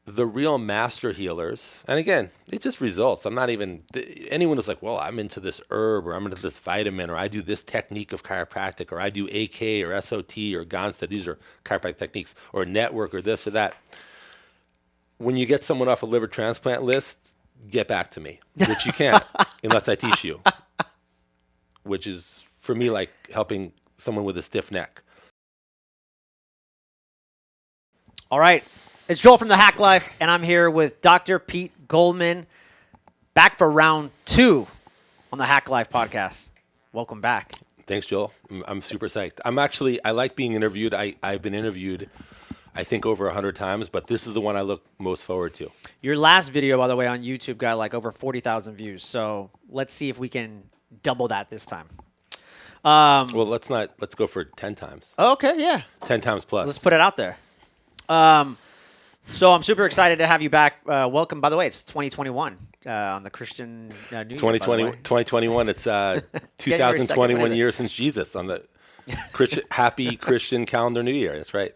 the real master healers, and again, it just results. I'm not even, anyone who's like, well, I'm into this herb or I'm into this vitamin or I do this technique of chiropractic or I do AK or SOT or Gonstead. These are chiropractic techniques or network or this or that. When you get someone off a liver transplant list, get back to me, which you can't unless I teach you, which is for me like helping someone with a stiff neck. All right. It's Joel from The Hack Life, and I'm here with Dr. Pete Goldman, back for round 2 on the Hack Life podcast. Welcome back. Thanks, Joel. I'm super psyched. I like being interviewed. I've been interviewed, I think, over 100 times, but this is the one I look most forward to. Your last video, by the way, on YouTube got like over 40,000 views, so let's see if we can double that this time. Well, let's go for 10 times. Okay, yeah. 10 times plus. Let's put it out there. So I'm super excited to have you back. Welcome, by the way. It's 2021 on the Christian New Year. 2021. It's 2021 years since Jesus on the happy Christian calendar New Year. That's right.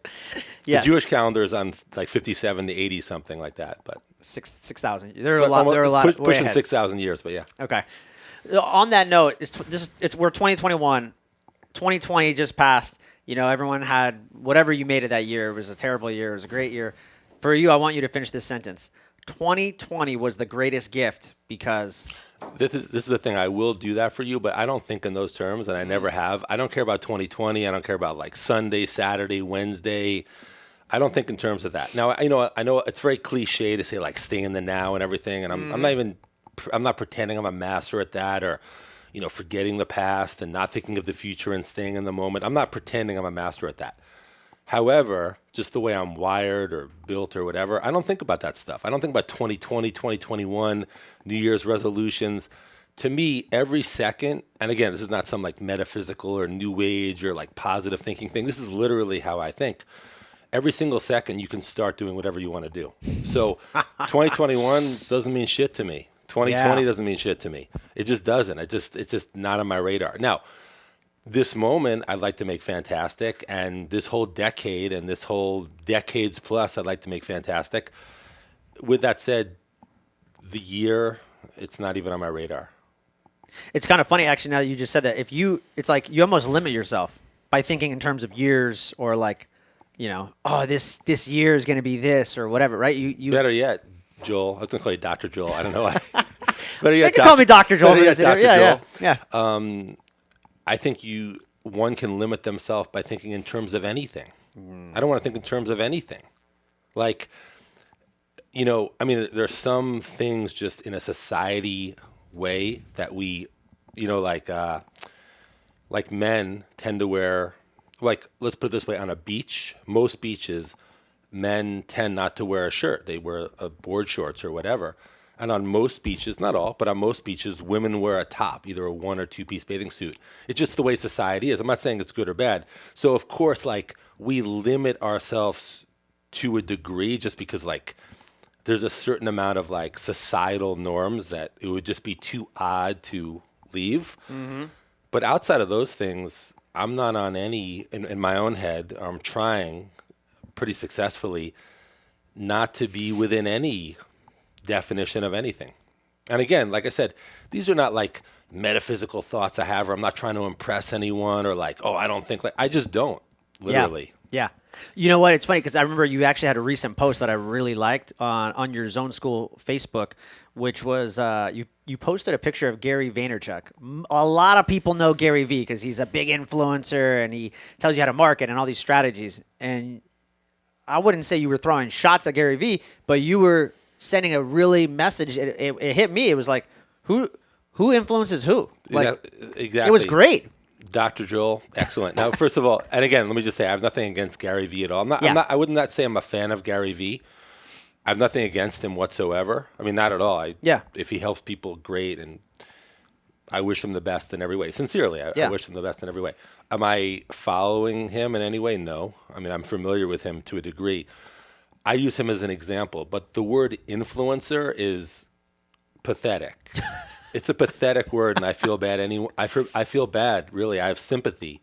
Yes. The Jewish calendar is on like 57 to 80 something like that, but 6,000. There are a lot. Pushing 6,000 years, but yeah. Okay. On that note, we're 2021. 2020 just passed. You know, everyone had whatever you made it that year. It was a terrible year. It was a great year. For you, I want you to finish this sentence. 2020 was the greatest gift because... This is the thing. I will do that for you, but I don't think in those terms, and I never have. I don't care about 2020. I don't care about like Sunday, Saturday, Wednesday. I don't think in terms of that. Now, I know it's very cliche to say like stay in the now and everything, and I'm not pretending I'm a master at that or... forgetting the past and not thinking of the future and staying in the moment. I'm not pretending I'm a master at that. However, just the way I'm wired or built or whatever, I don't think about that stuff. I don't think about 2020, 2021, New Year's resolutions. To me, every second, and again, this is not some like metaphysical or new age or like positive thinking thing. This is literally how I think. Every single second, you can start doing whatever you want to do. So 2021 doesn't mean shit to me. 2020 doesn't mean shit to me. It just doesn't. It's just not on my radar. Now, this moment I'd like to make fantastic, and this whole decade and this whole decades plus I'd like to make fantastic. With that said, the year, it's not even on my radar. It's kind of funny actually now that you just said that. It's like you almost limit yourself by thinking in terms of years or like, this year is going to be this or whatever, right? You better yet, Joel. I was going to call you Dr. Joel. I don't know why. You can call me Dr. Joel. Yeah. I think one can limit themselves by thinking in terms of anything. I don't want to think in terms of anything. Like, there's some things just in a society way that we, like men tend to wear, like, let's put it this way, on a beach, most beaches, men tend not to wear a shirt. They wear board shorts or whatever. And on most beaches, not all, but on most beaches, women wear a top, either a 1 or 2 piece bathing suit. It's just the way society is. I'm not saying it's good or bad. So of course, like, we limit ourselves to a degree just because like there's a certain amount of like societal norms that it would just be too odd to leave. Mm-hmm. But outside of those things, I'm not on any, in my own head, I'm trying pretty successfully not to be within any definition of anything. And again, like I said, these are not like metaphysical thoughts I have, or I'm not trying to impress anyone, or like, I don't think like, I just don't, literally. Yeah. You know what? It's funny because I remember you actually had a recent post that I really liked on your Zone School Facebook, which was you posted a picture of Gary Vaynerchuk. A lot of people know Gary Vee because he's a big influencer and he tells you how to market and all these strategies. And I wouldn't say you were throwing shots at Gary Vee, but you were sending a really message. It hit me. It was like, who influences who? Like, exactly. It was great. Dr. Joel, excellent. Now, first of all, and again, let me just say, I have nothing against Gary Vee at all. I would not say I'm a fan of Gary Vee. I have nothing against him whatsoever. I mean, not at all. If he helps people, great, and I wish him the best in every way. Sincerely, I wish him the best in every way. Am I following him in any way? No. I mean, I'm familiar with him to a degree. I use him as an example, but the word influencer is pathetic. It's a pathetic word, and I feel bad. I feel bad, really. I have sympathy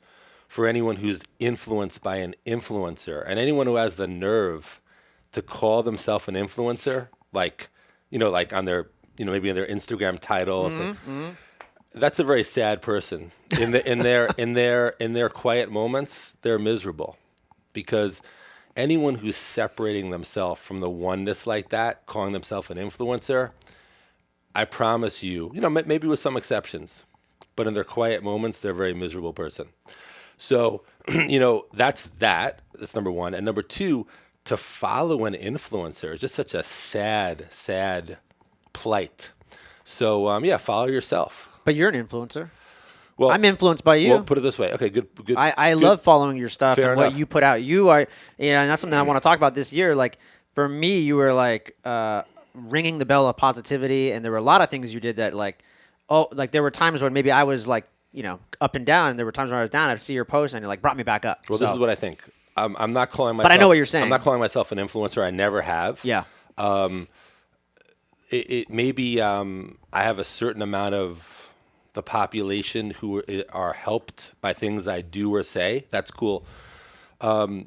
for anyone who's influenced by an influencer, and anyone who has the nerve to call themselves an influencer, like, like on their, maybe in their Instagram title. That's a very sad person. In their quiet moments, they're miserable, because anyone who's separating themselves from the oneness like that, calling themselves an influencer, I promise you, maybe with some exceptions, but in their quiet moments, they're a very miserable person. So, that's number one. And number two, to follow an influencer is just such a sad, sad plight. So, follow yourself. But you're an influencer. Well, I'm influenced by you. Well, put it this way. Okay, good. I good. love following your stuff Fair and enough. what you put out. You are, and that's something I want to talk about this year. Like, for me, you were like ringing the bell of positivity, and there were a lot of things you did that, like, there were times when maybe I was like, up and down, and there were times when I was down. I'd see your post, and it like brought me back up. Well, this is what I think. I'm not calling myself. But I know what you're saying. I'm not calling myself an influencer. I never have. Yeah. It maybe I have a certain amount of the population who are helped by things I do or say. That's cool. To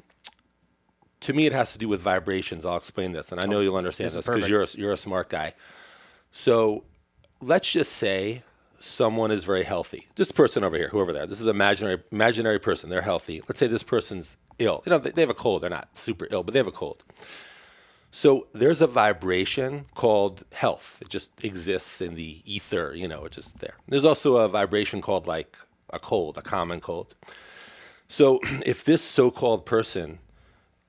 me, it has to do with vibrations. I'll explain this, and I know you'll understand this because you're a smart guy. So let's just say someone is very healthy. This person over here, whoever they are, this is an imaginary person. They're healthy. Let's say this person's ill. They have a cold. They're not super ill, but they have a cold. So there's a vibration called health. It just exists in the ether, it's just there. There's also a vibration called like a cold, a common cold. So if this so-called person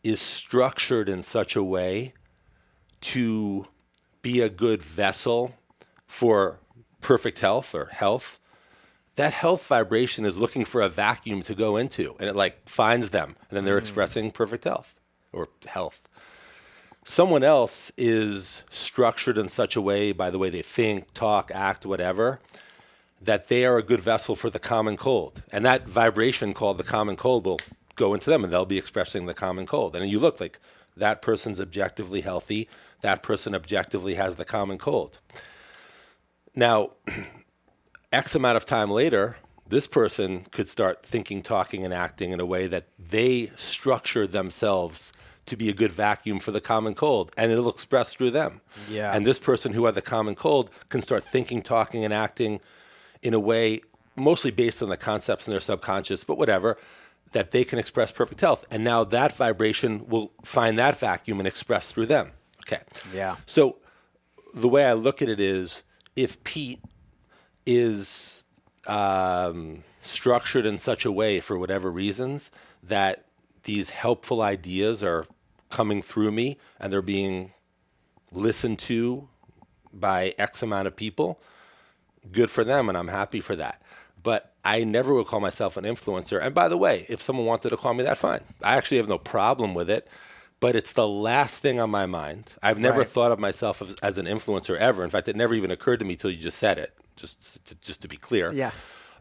is structured in such a way to be a good vessel for perfect health or health, that health vibration is looking for a vacuum to go into, and it like finds them, and then they're expressing perfect health or health. Someone else is structured in such a way, by the way they think, talk, act, whatever, that they are a good vessel for the common cold. And that vibration called the common cold will go into them, and they'll be expressing the common cold. And you look like that person's objectively healthy. That person objectively has the common cold. Now, X amount of time later, this person could start thinking, talking, and acting in a way that they structured themselves to be a good vacuum for the common cold, and it'll express through them. Yeah. And this person who had the common cold can start thinking, talking, and acting in a way mostly based on the concepts in their subconscious, but whatever, that they can express perfect health. And now that vibration will find that vacuum and express through them. Okay. Yeah. So the way I look at it is, if Pete is structured in such a way for whatever reasons that these helpful ideas are coming through me and they're being listened to by X amount of people, good for them, and I'm happy for that. But I never would call myself an influencer. And by the way, if someone wanted to call me that, fine. I actually have no problem with it, but it's the last thing on my mind. I've never thought of myself as an influencer ever. In fact, it never even occurred to me till you just said it, just to be clear. Yeah.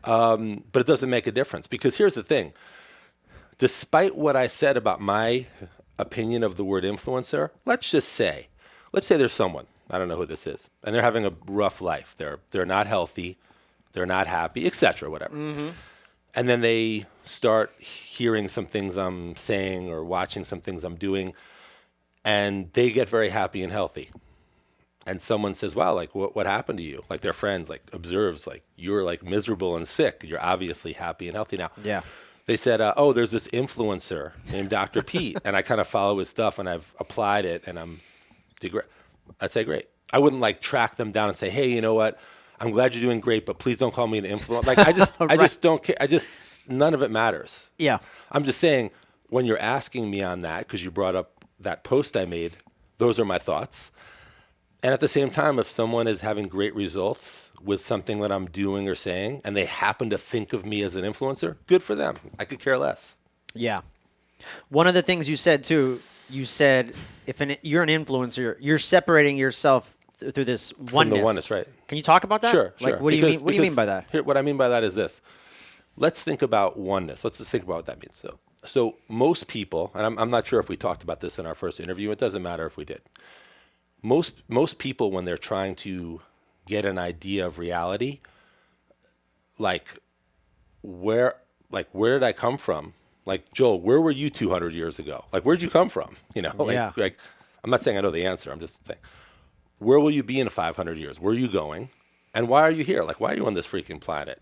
But it doesn't make a difference, because here's the thing. Despite what I said about my opinion of the word influencer, let's say there's someone, I don't know who this is, and they're having a rough life. They're not healthy, they're not happy, etc., whatever. Mm-hmm. And then they start hearing some things I'm saying or watching some things I'm doing, and they get very happy and healthy. And someone says, wow, like what happened to you? Like their friends like observes, like you're like miserable and sick. You're obviously happy and healthy now. Yeah. They said, oh, there's this influencer named Dr. Pete, and I kind of follow his stuff, and I've applied it, and I'd say, great. I wouldn't like track them down and say, hey, you know what? I'm glad you're doing great, but please don't call me an influencer. Like I just don't care. None of it matters. Yeah. I'm just saying, when you're asking me on that, because you brought up that post I made, those are my thoughts. And at the same time, if someone is having great results with something that I'm doing or saying, and they happen to think of me as an influencer, good for them. I could care less. Yeah. One of the things you said too, you said you're an influencer, you're separating yourself through this oneness. From the oneness, right. Can you talk about that? Sure. Like, what do you mean? What do you mean by that? What I mean by that is this. Let's think about oneness. Let's just think about what that means. So most people, and I'm not sure if we talked about this in our first interview. It doesn't matter if we did. Most people, when they're trying to get an idea of reality, like where did I come from? Like, Joel, where were you 200 years ago? Like, where'd you come from? Yeah. Like I'm not saying I know the answer. I'm just saying, where will you be in 500 years? Where are you going? And why are you here? Like, why are you on this freaking planet,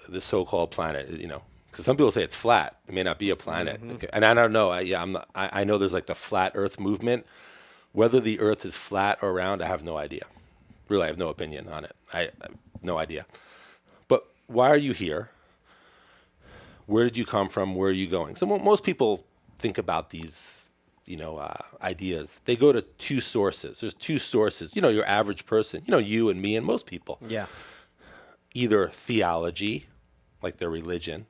this so-called planet, because some people say it's flat. It may not be a planet. Okay. And I don't know. I know there's like the flat earth movement. Whether the earth is flat or round, I have no idea. Really, I have no opinion on it. I have no idea. But why are you here? Where did you come from? Where are you going? So most people think about these, ideas. They go to two sources. There's two sources. Your average person, you and me and most people. Yeah. Either theology, like their religion.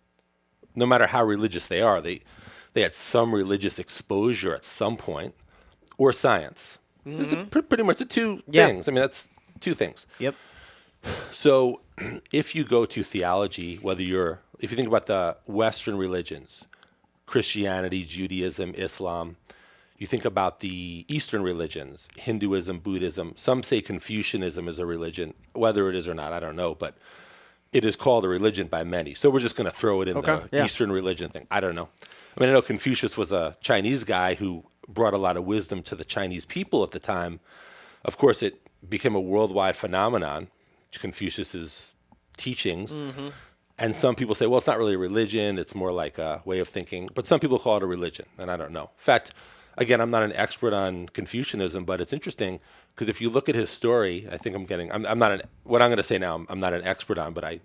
No matter how religious they are, they had some religious exposure at some point, or science. This is pretty much the two things. I mean, that's two things. Yep. So if you go to theology, if you think about the Western religions, Christianity, Judaism, Islam, you think about the Eastern religions, Hinduism, Buddhism. Some say Confucianism is a religion. Whether it is or not, I don't know. But it is called a religion by many. So we're just going to throw it in the Eastern religion thing. I don't know. I mean, I know Confucius was a Chinese guy who brought a lot of wisdom to the Chinese people at the time. Of course, it became a worldwide phenomenon, Confucius's teachings. And some people say, well, it's not really a religion. It's more like a way of thinking. But some people call it a religion, and I don't know. In fact, again, I'm not an expert on Confucianism, but it's interesting because if you look at his story, I think what I'm going to say now, I'm not an expert on, but I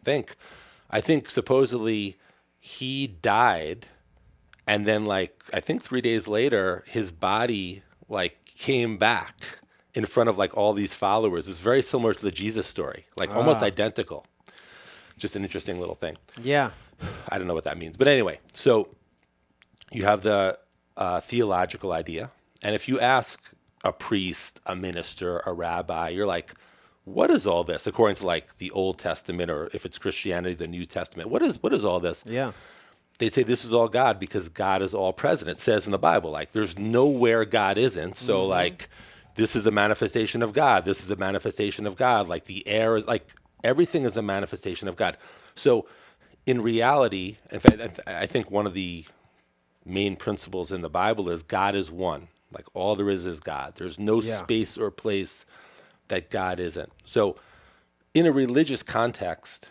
think supposedly he died, and then I think 3 days later, his body came back in front of all these followers. It's very similar to the Jesus story, almost identical. Just an interesting little thing. Yeah. I don't know what that means. But anyway, so you have the theological idea. And if you ask a priest, a minister, a rabbi, you're like, what is all this? According to the Old Testament, or if it's Christianity, the New Testament, what is all this? Yeah. They say this is all God because God is all present. It says in the Bible, there's nowhere God isn't. So this is a manifestation of God. This is a manifestation of God. The air is everything is a manifestation of God. So in reality, in fact, I think one of the main principles in the Bible is God is one. All there is God. There's no space or place that God isn't. So in a religious context,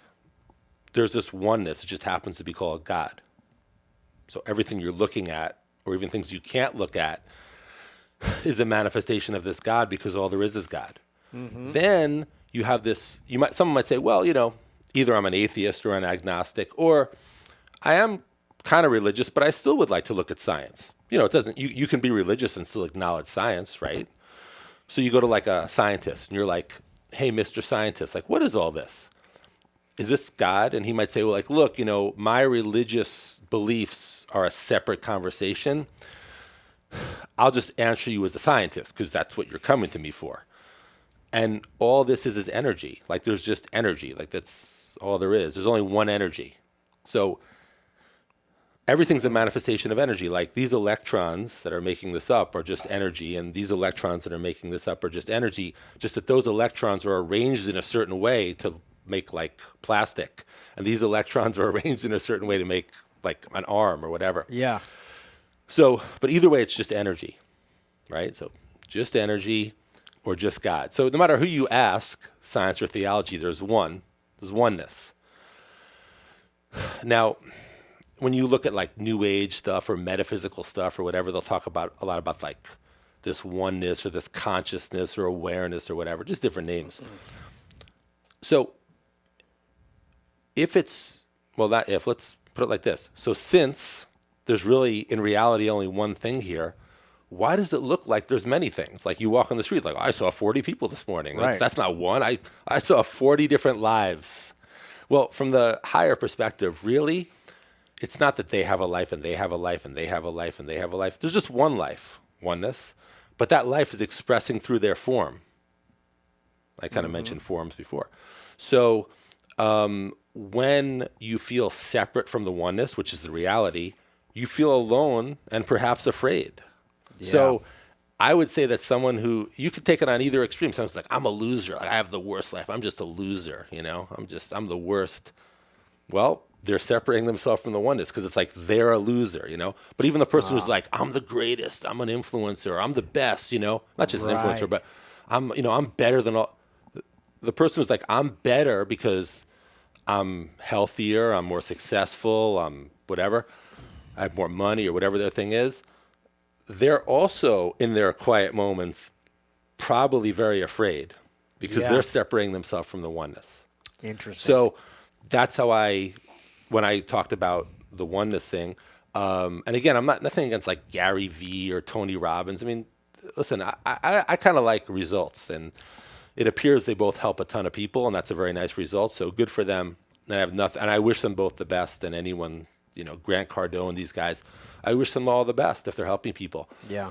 there's this oneness. It just happens to be called God. So everything you're looking at, or even things you can't look at, is a manifestation of this God because all there is God. Then you have this, someone might say, well, either I'm an atheist or an agnostic, or I am kind of religious, but I still would like to look at science. It doesn't, you can be religious and still acknowledge science, right? So you go to a scientist and you're like, hey, Mr. Scientist, what is all this? Is this God? And he might say, well, look, my religious beliefs are a separate conversation. I'll just answer you as a scientist because that's what you're coming to me for. And all this is energy. There's just energy. That's all there is. There's only one energy. So everything's a manifestation of energy. These electrons that are making this up are just energy, and these electrons that are making this up are just energy, just that those electrons are arranged in a certain way to make plastic. And these electrons are arranged in a certain way to make an arm or whatever. Yeah. So, but either way, it's just energy, right? So just energy or just God. So no matter who you ask, science or theology, there's oneness. Now, when you look at New Age stuff or metaphysical stuff or whatever, they'll talk about a lot about this oneness or this consciousness or awareness or whatever, just different names. So let's put it like this. So since there's really, in reality, only one thing here, why does it look like there's many things? You walk on the street, I saw 40 people this morning. Right. That's not one. I saw 40 different lives. Well, from the higher perspective, really, it's not that they have a life and they have a life and they have a life and they have a life. There's just one life, oneness. But that life is expressing through their form. I kind of mentioned forms before. So when you feel separate from the oneness, which is the reality, you feel alone and perhaps afraid. Yeah. So I would say that someone who, you could take it on either extreme. Someone's like, I'm a loser. I have the worst life. I'm just a loser. I'm the worst. Well, they're separating themselves from the oneness because it's like they're a loser, But even the person who's like, I'm the greatest, I'm an influencer, I'm the best, not just an influencer, Right. but I'm better than all. The person who's like, I'm better because I'm healthier, I'm more successful, I'm whatever, I have more money or whatever their thing is. They're also in their quiet moments probably very afraid because Yeah. they're separating themselves from the oneness. Interesting. So that's how when I talked about the oneness thing, and again, I'm not nothing against like Gary Vee or Tony Robbins. I mean, listen, I kind of like results, and it appears they both help a ton of people, and that's a very nice result. So good for them. And I have nothing, and I wish them both the best. And anyone, Grant Cardone, these guys, I wish them all the best if they're helping people. Yeah.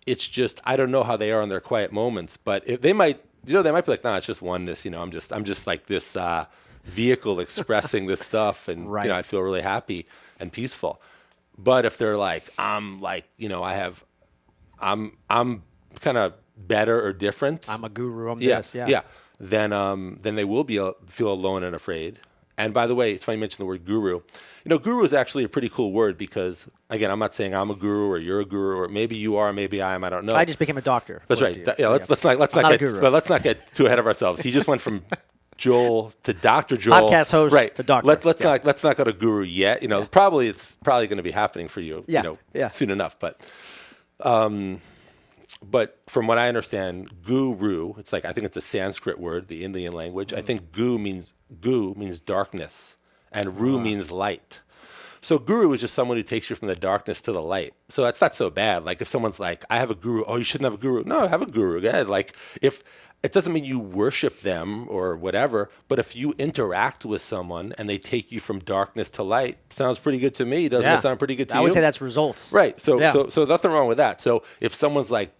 It's just I don't know how they are in their quiet moments, but if they might, they might be like, nah, it's just oneness. I'm just like this vehicle expressing this stuff, and Right. I feel really happy and peaceful. But if they're like, I'm kind of better or different. I'm a guru. I'm Yeah, this. Yeah. yeah. Then they will feel alone and afraid. And by the way, it's funny you mentioned the word guru. Guru is actually a pretty cool word because, again, I'm not saying I'm a guru or you're a guru or maybe you are, maybe I am. I don't know. I just became a doctor. That's right. Let's not get too ahead of ourselves. He just went from Joel to Dr. Joel, Podcast host right? to doctor. Let's not go to guru yet. It's probably going to be happening for you. Yeah. Soon enough. But from what I understand, guru, it's like I think it's a Sanskrit word, the Indian language. I think gu means darkness, and ru means light. So guru is just someone who takes you from the darkness to the light. So that's not so bad. Like if someone's like, I have a guru, oh, you shouldn't have a guru. No, have a guru. Go ahead. Like if it doesn't mean you worship them or whatever, but if you interact with someone and they take you from darkness to light, sounds pretty good to me. Doesn't it sound pretty good to you? I would say that's results. Right. So Yeah. so nothing wrong with that. So if someone's like,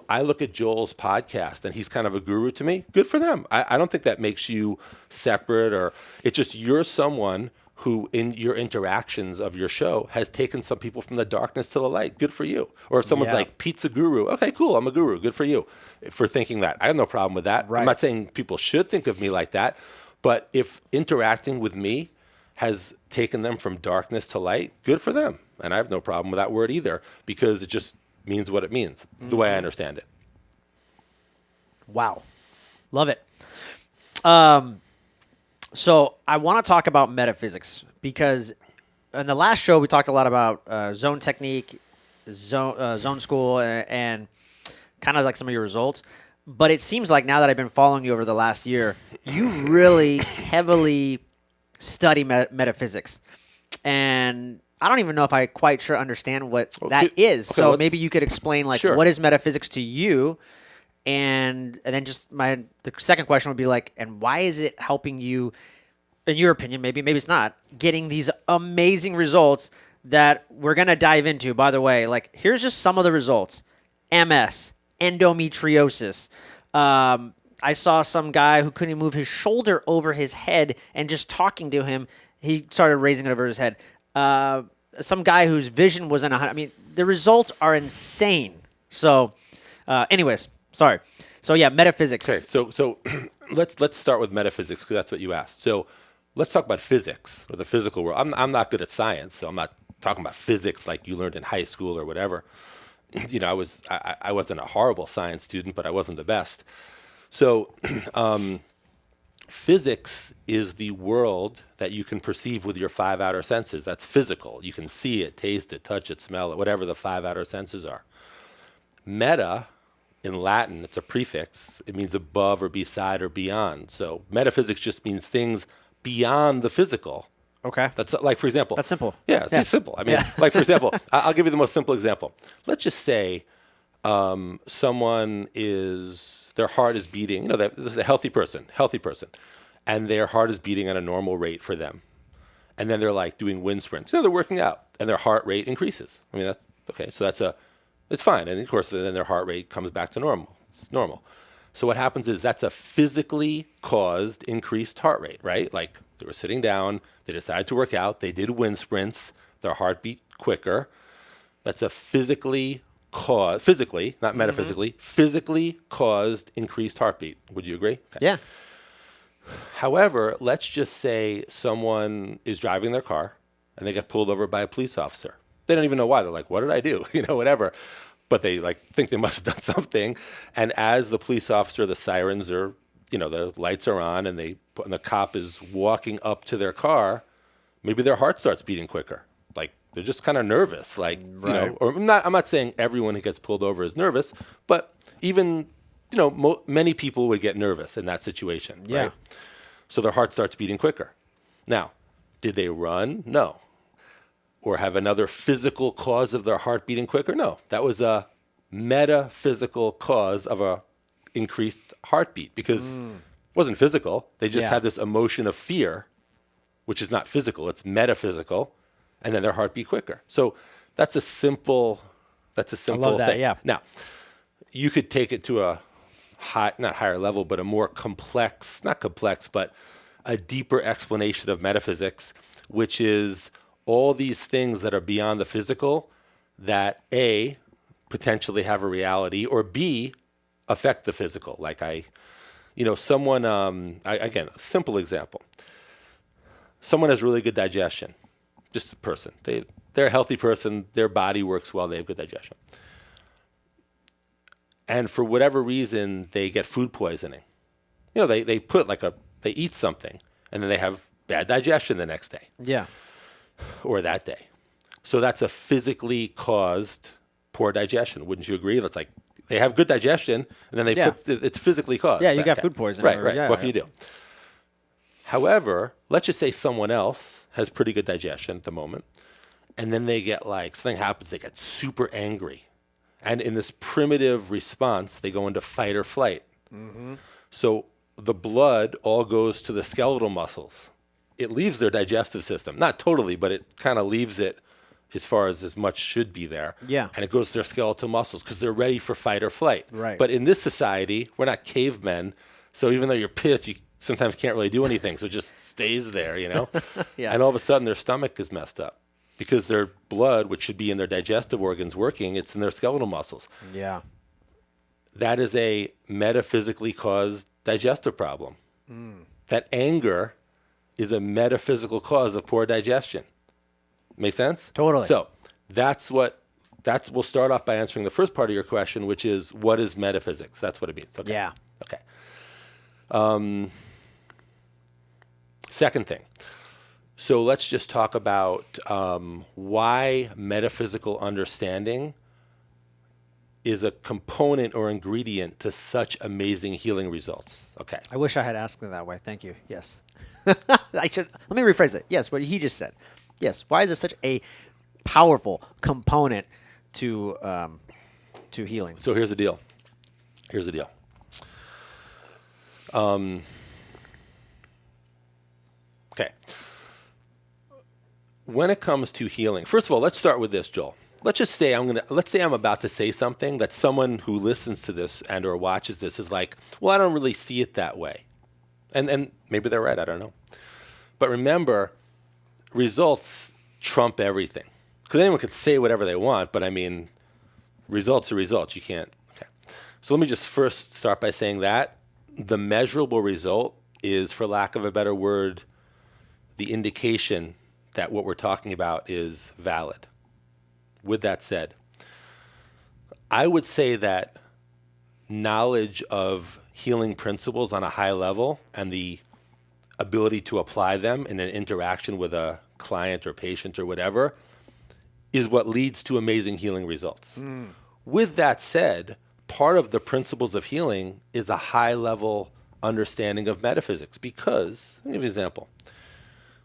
I look at Joel's podcast and he's kind of a guru to me, good for them. I don't think that makes you separate, or it's just you're someone who in your interactions of your show has taken some people from the darkness to the light. Good for you. Or if someone's like, Pete's a guru. Okay, cool. I'm a guru. Good for you for thinking that. I have no problem with that. Right. I'm not saying people should think of me like that, but if interacting with me has taken them from darkness to light, good for them. And I have no problem with that word either, because it just means what it means, the way I understand it. Wow. Love it. So I want to talk about metaphysics because in the last show we talked a lot about zone technique, zone school, and kind of like some of your results. But it seems like now that I've been following you over the last year, you really heavily study metaphysics. And I don't even know if I quite sure understand what that is. Okay, so maybe you could explain Sure. what is metaphysics to you, and then just the second question would be like, and why is it helping you, in your opinion, maybe it's not, getting these amazing results that we're gonna dive into. By the way, like here's just some of the results: MS, endometriosis. I saw some guy who couldn't move his shoulder over his head, and just talking to him, he started raising it over his head. Some guy whose vision wasn't 100. I mean, the results are insane. So, anyways, sorry. So yeah, metaphysics. Okay, so let's start with metaphysics because that's what you asked. So let's talk about physics or the physical world. I'm not good at science, so I'm not talking about physics like you learned in high school or whatever. I wasn't a horrible science student, but I wasn't the best. So physics is the world that you can perceive with your 5 outer senses. That's physical. You can see it, taste it, touch it, smell it, whatever the 5 outer senses are. Meta, in Latin, it's a prefix. It means above or beside or beyond. So metaphysics just means things beyond the physical. Okay. That's like, for example. That's simple. Yeah, it's simple. I mean, like, for example, I'll give you the most simple example. Let's just say someone their heart is beating, this is a healthy person, and their heart is beating at a normal rate for them. And then they're like doing wind sprints. They're working out, and their heart rate increases. I mean, that's okay. So it's fine. And of course, then their heart rate comes back to normal. It's normal. So what happens is that's a physically caused increased heart rate, right? Like they were sitting down, they decided to work out, they did wind sprints, their heart beat quicker. That's a physically, not metaphysically, physically caused increased heartbeat. Would you agree? Okay. Yeah. However, let's just say someone is driving their car and they get pulled over by a police officer. They don't even know why. They're like, what did I do? Whatever. But they think they must have done something. And as the police officer, the sirens are, the lights are on, and the cop is walking up to their car, maybe their heart starts beating quicker. Like they're just kind of nervous. Like, Right. or I'm not saying everyone who gets pulled over is nervous, but even, many people would get nervous in that situation. Yeah. Right? So their heart starts beating quicker. Now, did they run? No. Or have another physical cause of their heart beating quicker? No. That was a metaphysical cause of a increased heartbeat because it wasn't physical. They just Yeah. had this emotion of fear, which is not physical. It's metaphysical. And then their heart beat quicker. So that's a simple love that, thing. yeah. Now, you could take it to a not higher level, but a more complex, not complex, but a deeper explanation of metaphysics, which is all these things that are beyond the physical that A, potentially have a reality, or B, affect the physical. Like someone, again, a simple example. Someone has really good digestion, just a person. They're a healthy person, their body works well, they have good digestion. And for whatever reason, they get food poisoning. They they eat something, and then they have bad digestion the next day Yeah. or that day. So that's a physically caused poor digestion. Wouldn't you agree? That's like they have good digestion, and then it's physically caused. Yeah, you got food poisoning. Right. Yeah, What can you do? However, let's just say someone else has pretty good digestion at the moment, and then they get something happens, they get super angry. And in this primitive response, they go into fight or flight. Mm-hmm. So the blood all goes to the skeletal muscles. It leaves their digestive system. Not totally, but it kind of leaves it as much should be there. Yeah. And it goes to their skeletal muscles because they're ready for fight or flight. Right. But in this society, we're not cavemen. So even though you're pissed, you sometimes can't really do anything. So it just stays there, Yeah. And all of a sudden their stomach is messed up. Because their blood, which should be in their digestive organs working, it's in their skeletal muscles. Yeah. That is a metaphysically caused digestive problem. That anger is a metaphysical cause of poor digestion. Make sense? Totally. So we'll start off by answering the first part of your question, which is, what is metaphysics? That's what it means. Okay. Yeah. Okay. Second thing. So let's just talk about why metaphysical understanding is a component or ingredient to such amazing healing results. Okay. I wish I had asked it that way. Thank you. Yes. Let me rephrase it. Yes, what he just said. Yes. Why is it such a powerful component to healing? So here's the deal. Okay. When it comes to healing, first of all, let's start with this, Joel. Let's say I'm about to say something that someone who listens to this and or watches this is like, well, I don't really see it that way. And maybe they're right, I don't know. But remember, results trump everything. Because anyone could say whatever they want, but I mean, results are results. You can't. Okay. So let me just first start by saying that the measurable result is, for lack of a better word, the indication that what we're talking about is valid. With that said, I would say that knowledge of healing principles on a high level and the ability to apply them in an interaction with a client or patient or whatever is what leads to amazing healing results. With that said, part of the principles of healing is a high level understanding of metaphysics because, let me give you an example.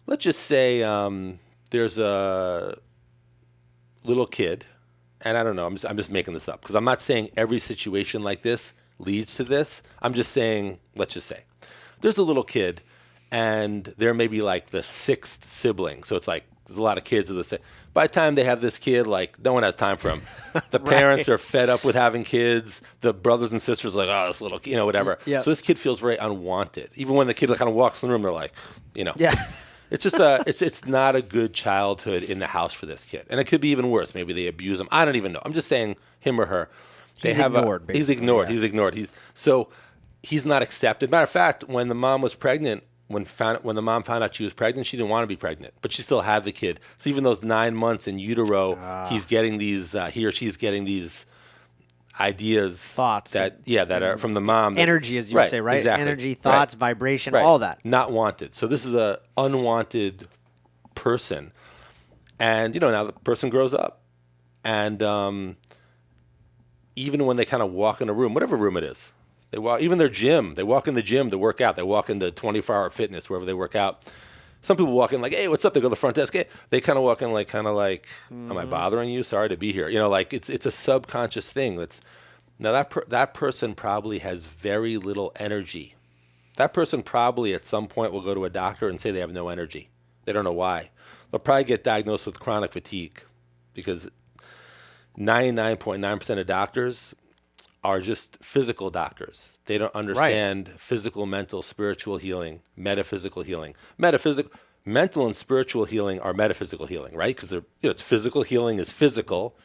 Let's just say there's a little kid, and I don't know, I'm just making this up because I'm not saying every situation like this leads to this. I'm just saying, let's just say, there's a little kid, and they're maybe like the sixth sibling. So it's like there's a lot of kids of the same. By the time they have this kid, like no one has time for him. The parents are fed up with having kids. The brothers and sisters are like, oh, this little kid, whatever. Yeah. So this kid feels very unwanted. Even when the kid kind of walks in the room, they're like, Yeah. It's just it's not a good childhood in the house for this kid, and it could be even worse. Maybe they abuse him. I don't even know. I'm just saying him or her. He's ignored. He's ignored. Yeah. He's ignored. So he's not accepted. Matter of fact, when the mom was pregnant, when the mom found out she was pregnant, she didn't want to be pregnant, but she still had the kid. So even those 9 months in utero, he's getting these, he or she's getting these ideas, thoughts that are from the mom. Energy, as you would say, right? Exactly. Energy, thoughts, vibration, all that. Not wanted. So this is a unwanted person. And, now the person grows up. And even when they kind of walk in a room, whatever room it is, they walk, even their gym, they walk in the gym to work out. They walk into 24-hour fitness, wherever they work out. Some people walk in like, hey, what's up? They go to the front desk. Hey. They kind of walk in like, am I bothering you? Sorry to be here. Like it's a subconscious thing. That person probably has very little energy. That person probably at some point will go to a doctor and say they have no energy. They don't know why. They'll probably get diagnosed with chronic fatigue because 99.9% of doctors are just physical doctors. They don't understand physical, mental, spiritual healing, metaphysical healing. Mental and spiritual healing are metaphysical healing, right? Because it's physical healing is physical.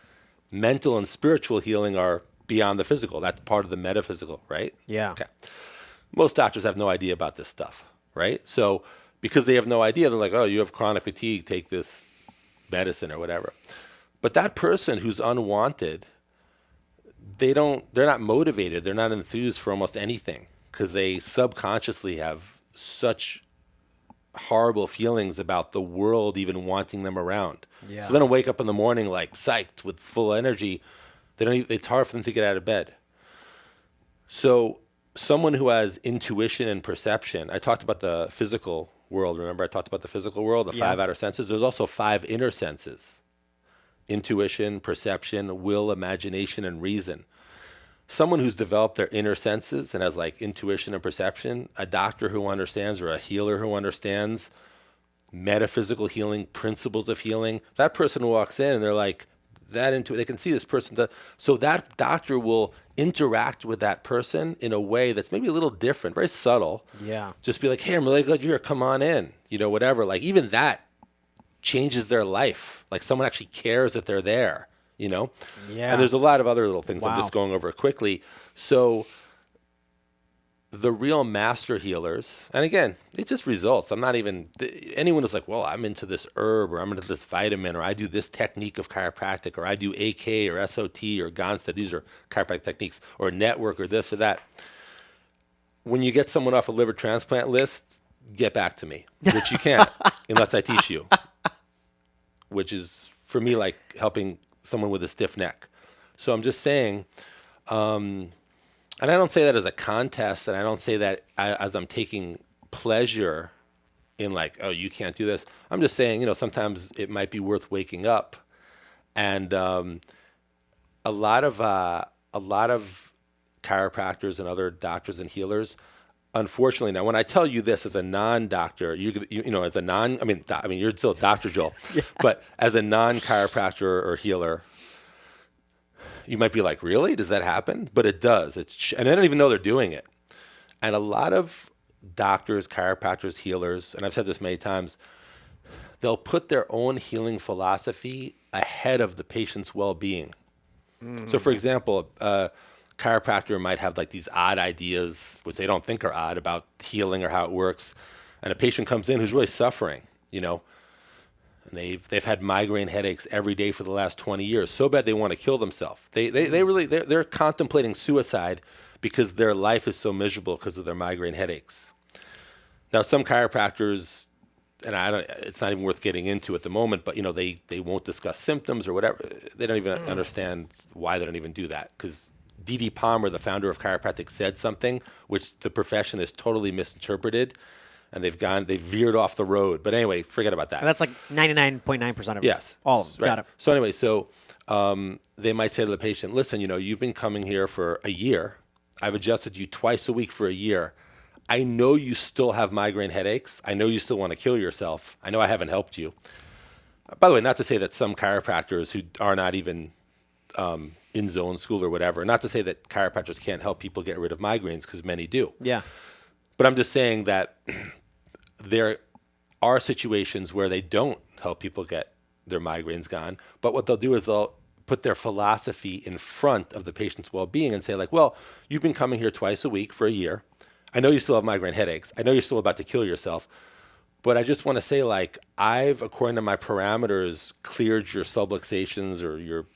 Mental and spiritual healing are beyond the physical. That's part of the metaphysical, right? Yeah. Okay. Most doctors have no idea about this stuff, right? So because they have no idea, they're like, oh, you have chronic fatigue, take this medicine or whatever. But that person who's unwanted, they're not motivated, they're not enthused for almost anything because they subconsciously have such horrible feelings about the world even wanting them around. Yeah. So then I wake up in the morning like psyched with full energy. It's hard for them to get out of bed. So someone who has intuition and perception, I talked about the physical world. Remember I talked about the physical world, the 5 outer senses. There's also 5 inner senses. Intuition, perception, will, imagination, and reason. Someone who's developed their inner senses and has like intuition and perception, a doctor who understands or a healer who understands metaphysical healing, principles of healing, that person walks in and they're like, they can see this person. So that doctor will interact with that person in a way that's maybe a little different, very subtle. Yeah. Just be like, hey, I'm really glad you're here. Come on in. Whatever. Like even that changes their life. Like someone actually cares that they're there, Yeah. And there's a lot of other little things. I'm just going over quickly. So the real master healers, and again, it's just results. I'm not even, anyone who's like, well, I'm into this herb or I'm into this vitamin or I do this technique of chiropractic or I do AK or SOT or Gonstead. These are chiropractic techniques or network or this or that. When you get someone off a liver transplant list, get back to me, which you can't unless I teach you, which is for me like helping someone with a stiff neck. So I'm just saying, and I don't say that as a contest, and I don't say that as I'm taking pleasure in like, oh, you can't do this. I'm just saying, sometimes it might be worth waking up. And a lot of chiropractors and other doctors and healers, unfortunately, now when I tell you this as a non-doctor, you're still Dr. Joel, but as a non-chiropractor or healer, you might be like, really? Does that happen? But it does. And they don't even know they're doing it. And a lot of doctors, chiropractors, healers, and I've said this many times, they'll put their own healing philosophy ahead of the patient's well-being. Mm-hmm. So, for example, a chiropractor might have like these odd ideas, which they don't think are odd, about healing or how it works. And a patient comes in who's really suffering, and they've had migraine headaches every day for the last 20 years, so bad they want to kill themselves. They're contemplating suicide because their life is so miserable because of their migraine headaches. Now, some chiropractors, and it's not even worth getting into at the moment, but they won't discuss symptoms or whatever. They don't even understand why they don't even do that, because D.D. Palmer, the founder of chiropractic, said something which the profession has totally misinterpreted. And they've veered off the road. But anyway, forget about that. And that's like 99.9% of yes, all of them. Right. Got it. So anyway, they might say to the patient, listen, you've been coming here for a year. I've adjusted you twice a week for a year. I know you still have migraine headaches. I know you still want to kill yourself. I know I haven't helped you. By the way, not to say that some chiropractors who are not even in zone school or whatever, not to say that chiropractors can't help people get rid of migraines, because many do. Yeah. But I'm just saying that there are situations where they don't help people get their migraines gone. But what they'll do is they'll put their philosophy in front of the patient's well-being and say like, well, you've been coming here twice a week for a year. I know you still have migraine headaches. I know you're still about to kill yourself. But I just want to say, like, I've, according to my parameters, cleared your subluxations or your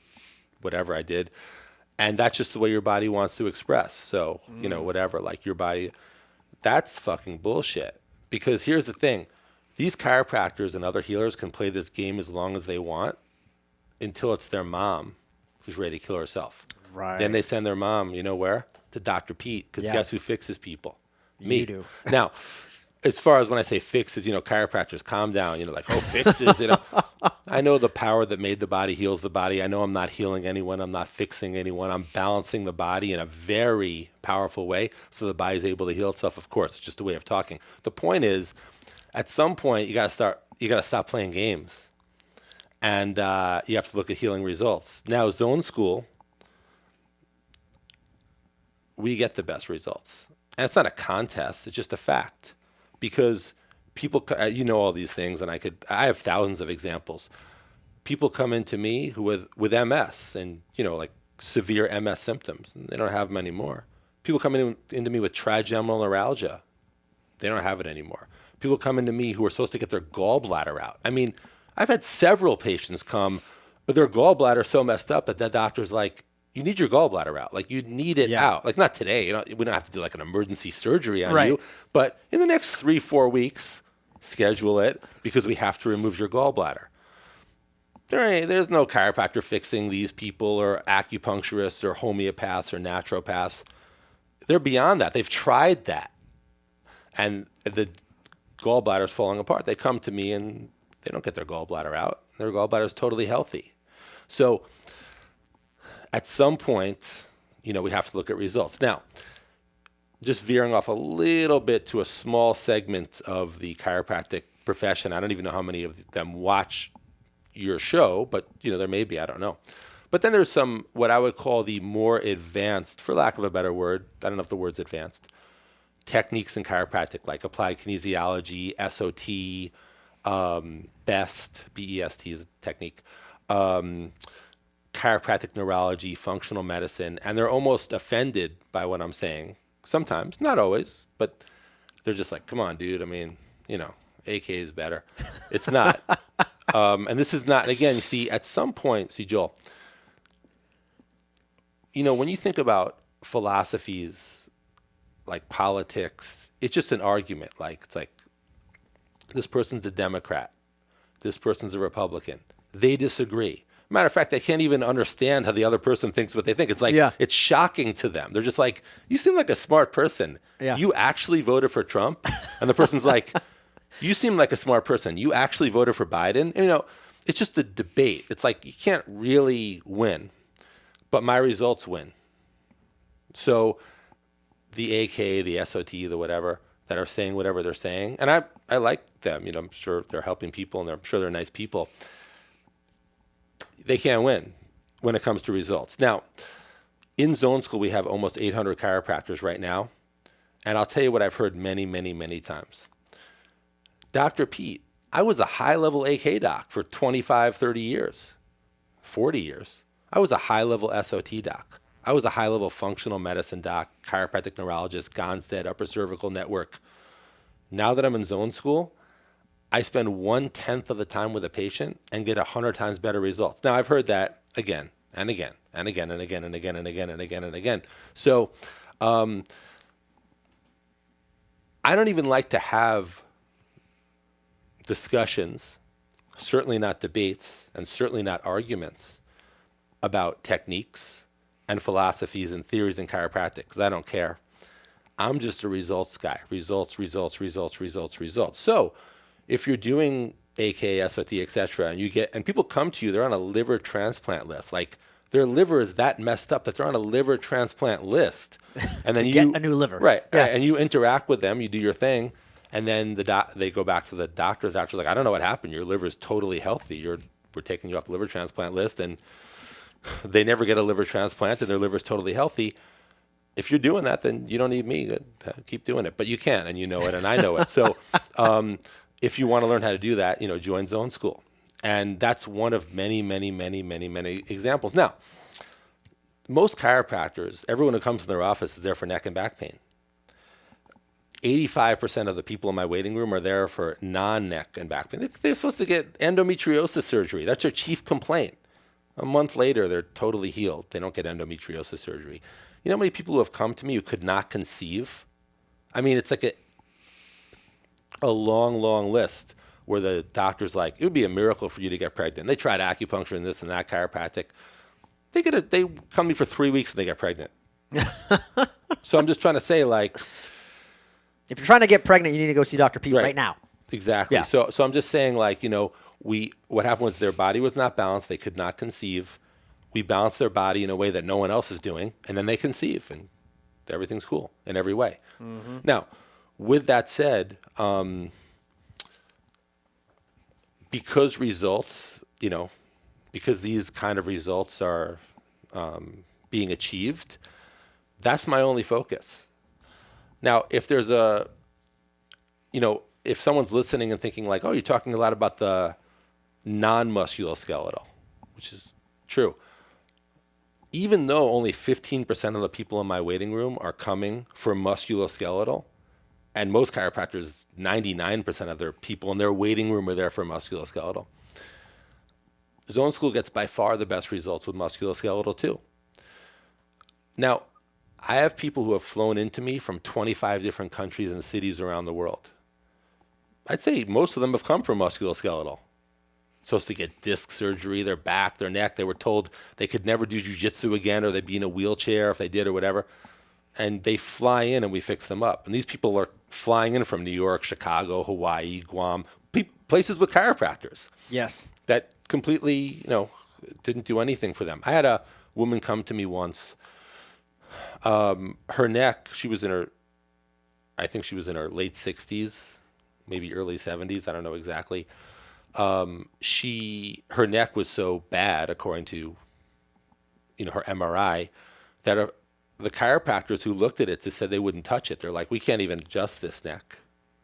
whatever I did. And that's just the way your body wants to express. So, you know, whatever, like your body, that's fucking bullshit. Because here's the thing. These chiropractors and other healers can play this game as long as they want until it's their mom who's ready to kill herself. Right. Then they send their mom, you know where? To Dr. Pete. Because guess who fixes people? Me. You do. Now, as far as when I say fixes, you know, chiropractors, calm down. You know, like, oh, fixes, you know. I know the power that made the body heals the body. I know I'm not healing anyone. I'm not fixing anyone. I'm balancing the body in a very powerful way so the body's able to heal itself. Of course, it's just a way of talking. The point is, at some point, you got to stop playing games. And you have to look at healing results. Now, Zone School, we get the best results. And it's not a contest. It's just a fact. Because people, you know all these things, and I have thousands of examples. People come into me with MS and, you know, like severe MS symptoms. They don't have them anymore. People come into me with trigeminal neuralgia. They don't have it anymore. People come into me who are supposed to get their gallbladder out. I mean, I've had several patients come with their gallbladder so messed up that the doctor's like, you need your gallbladder out. Like, you need it out. Like, not today. You know, we don't have to do like an emergency surgery on you. But in the next 3-4 weeks, schedule it because we have to remove your gallbladder. There's no chiropractor fixing these people or acupuncturists or homeopaths or naturopaths. They're beyond that. They've tried that. And the gallbladder's falling apart. They come to me and they don't get their gallbladder out. Their gallbladder's totally healthy. So at some point, you know, we have to look at results. Now, just veering off a little bit to a small segment of the chiropractic profession. I don't even know how many of them watch your show, but, you know, there may be, I don't know. But then there's some, what I would call the more advanced, for lack of a better word, I don't know if the word's advanced, techniques in chiropractic, like applied kinesiology, SOT, BEST, B-E-S-T is a technique, chiropractic neurology, functional medicine, and they're almost offended by what I'm saying. Sometimes, not always, but they're just like, come on, dude. I mean, you know, AK is better. It's not. And this is not, and again, you see, at some point, see, Joel, you know, when you think about philosophies like politics, it's just an argument. Like, it's like, this person's a Democrat. This person's a Republican. They disagree. Matter of fact, they can't even understand how the other person thinks what they think. It's like, it's shocking to them. They're just like, you seem like a smart person. You actually voted for Trump? And the person's like, you seem like a smart person. You actually voted for Biden? And, you know, it's just a debate. It's like, you can't really win, but my results win. So the AK, the SOT, the whatever, that are saying whatever they're saying, and I like them. You know, I'm sure they're helping people, and I'm sure they're nice people. They can't win when it comes to results. Now, in Zone School, we have almost 800 chiropractors right now. And I'll tell you what I've heard many, many, many times. Dr. Pete, I was a high-level AK doc for 25, 30 years, 40 years. I was a high-level SOT doc. I was a high-level functional medicine doc, chiropractic neurologist, Gonstead, upper cervical network. Now that I'm in Zone School, I spend 1/10 of the time with a patient and get 100 times better results. Now, I've heard that again and again and again and again and again and again and again and again. So I don't even like to have discussions, certainly not debates, and certainly not arguments about techniques and philosophies and theories in chiropractic, because I don't care. I'm just a results guy. Results, results, results, results, results. So if you're doing AK, SOT, etc., and people come to you, they're on a liver transplant list. Like, their liver is that messed up that they're on a liver transplant list. And then get a new liver. Right. And you interact with them, you do your thing, and then they go back to the doctor. The doctor's like, I don't know what happened. Your liver is totally healthy. We're taking you off the liver transplant list, and they never get a liver transplant, and their liver is totally healthy. If you're doing that, then you don't need me. Keep doing it. But you can, and you know it, and I know it. So if you want to learn how to do that, you know, join Zone School. And that's one of many, many, many, many, many examples. Now, most chiropractors, everyone who comes in their office is there for neck and back pain. 85% of the people in my waiting room are there for non-neck and back pain. They're supposed to get endometriosis surgery. That's their chief complaint. A month later, they're totally healed. They don't get endometriosis surgery. You know how many people who have come to me who could not conceive? I mean, it's like a long, long list where the doctor's like, it would be a miracle for you to get pregnant. They tried acupuncture and this and that, chiropractic. They come to me for 3 weeks and they get pregnant. So I'm just trying to say, like, if you're trying to get pregnant, you need to go see Dr. Pete right now. Exactly. Yeah. So I'm just saying, like, what happened was their body was not balanced. They could not conceive. We balanced their body in a way that no one else is doing, and then they conceive, and everything's cool in every way. Mm-hmm. Now, with that said, because these kind of results are being achieved, that's my only focus. Now, if there's if someone's listening and thinking like, oh, you're talking a lot about the non-musculoskeletal, which is true. Even though only 15% of the people in my waiting room are coming for musculoskeletal, and most chiropractors, 99% of their people in their waiting room are there for musculoskeletal, Zone School gets by far the best results with musculoskeletal too. Now, I have people who have flown into me from 25 different countries and cities around the world. I'd say most of them have come from musculoskeletal. Supposed to get disc surgery, their back, their neck. They were told they could never do jiu-jitsu again, or they'd be in a wheelchair if they did or whatever. And they fly in and we fix them up. And these people are flying in from New York, Chicago, Hawaii, Guam, places with chiropractors. Yes. That completely, didn't do anything for them. I had a woman come to me once. Her neck, I think she was in her late 60s, maybe early 70s. I don't know exactly. Her neck was so bad, according to, her MRI, that the chiropractors who looked at it just said they wouldn't touch it. They're like, we can't even adjust this neck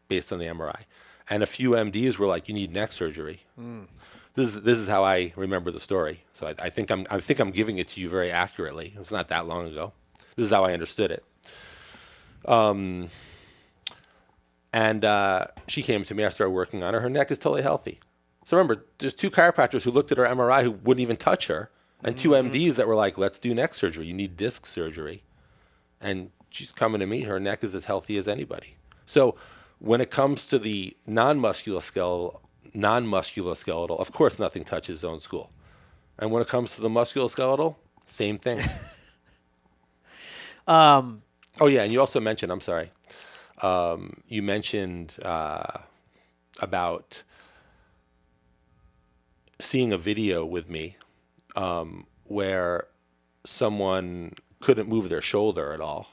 based on the MRI. And a few MDs were like, you need neck surgery. Mm. This is how I remember the story. So I think I'm giving it to you very accurately. It's not that long ago. This is how I understood it. And she came to me. I started working on her. Her neck is totally healthy. So remember, there's 2 chiropractors who looked at her MRI who wouldn't even touch her, and 2 MDs that were like, let's do neck surgery. You need disc surgery. And she's coming to me. Her neck is as healthy as anybody. So when it comes to the non-musculoskeletal, of course nothing touches Zone School. And when it comes to the musculoskeletal, same thing. Oh, yeah, and you also mentioned, I'm sorry, you mentioned about seeing a video with me where someone couldn't move their shoulder at all.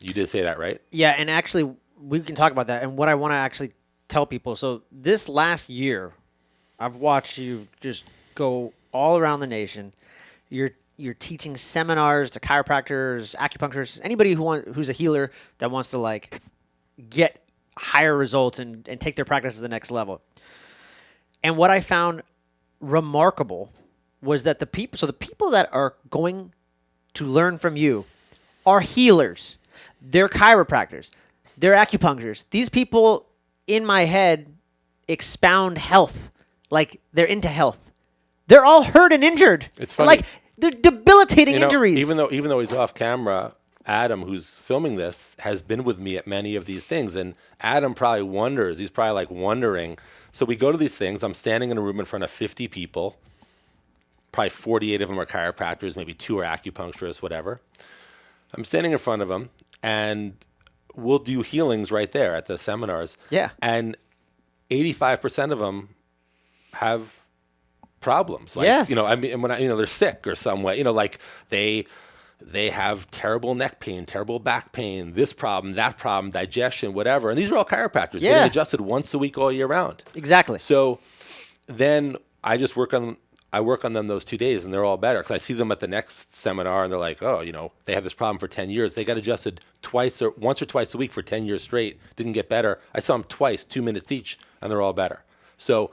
You did say that, right? Yeah, and actually, we can talk about that. And what I want to actually tell people, so this last year, I've watched you just go all around the nation. You're teaching seminars to chiropractors, acupuncturists, anybody who's a healer that wants to get higher results and take their practice to the next level. And what I found remarkable was that the people that are going to learn from you are healers. They're chiropractors. They're acupuncturists. These people in my head expound health. Like they're into health. They're all hurt and injured. It's funny. They're debilitating injuries. Even though he's off camera, Adam, who's filming this, has been with me at many of these things. And Adam probably wonders. He's probably wondering. So we go to these things. I'm standing in a room in front of 50 people. Probably 48 of them are chiropractors. Maybe 2 are acupuncturists, whatever. I'm standing in front of them, and we'll do healings right there at the seminars. Yeah. And 85% of them have problems. Yes. When they're sick or some way, they have terrible neck pain, terrible back pain, this problem, that problem, digestion, whatever. And these are all chiropractors getting adjusted once a week all year round. Exactly. So then I just work on them those 2 days, and they're all better because I see them at the next seminar, and they're like, oh, they had this problem for 10 years. They got adjusted once or twice a week for 10 years straight. Didn't get better. I saw them twice, 2 minutes each, and they're all better. So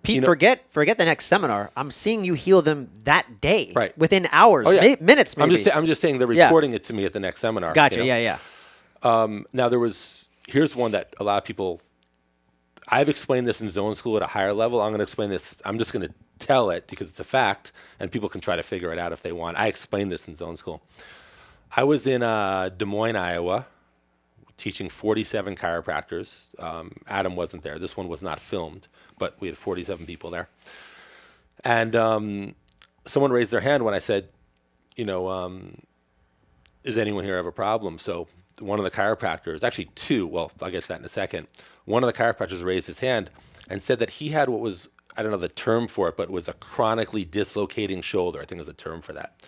Pete, forget the next seminar. I'm seeing you heal them that day, Right. within hours, minutes, maybe. I'm just saying they're reporting it to me at the next seminar. Gotcha. You know? Yeah. Now here's one that a lot of people. I've explained this in zone school at a higher level. I'm going to explain this. I'm just going to tell it because it's a fact, and people can try to figure it out if they want. I explained this in zone school. I was in Des Moines, Iowa, teaching 47 chiropractors. Adam wasn't there. This one was not filmed, but we had 47 people there. And someone raised their hand when I said, does anyone here have a problem? So one of the chiropractors, actually two, well, I'll get to that in a second. One of the chiropractors raised his hand and said that he had what was, I don't know the term for it, but it was a chronically dislocating shoulder. I think is the term for that.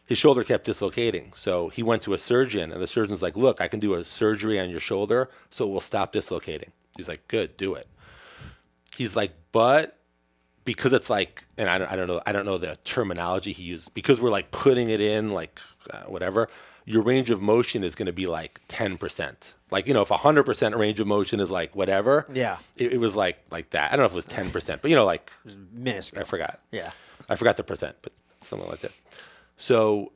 His shoulder kept dislocating. So he went to a surgeon, and the surgeon's like, look, I can do a surgery on your shoulder so it will stop dislocating. He's like, good, do it. He's like, but because it's like, and I don't know the terminology he used, because we're like putting it in like whatever, your range of motion is going to be like 10%. Like, if 100% range of motion is like whatever, it was like that. I don't know if it was 10%, but like minuscule. I forgot. Yeah. I forgot the percent, but something like that. So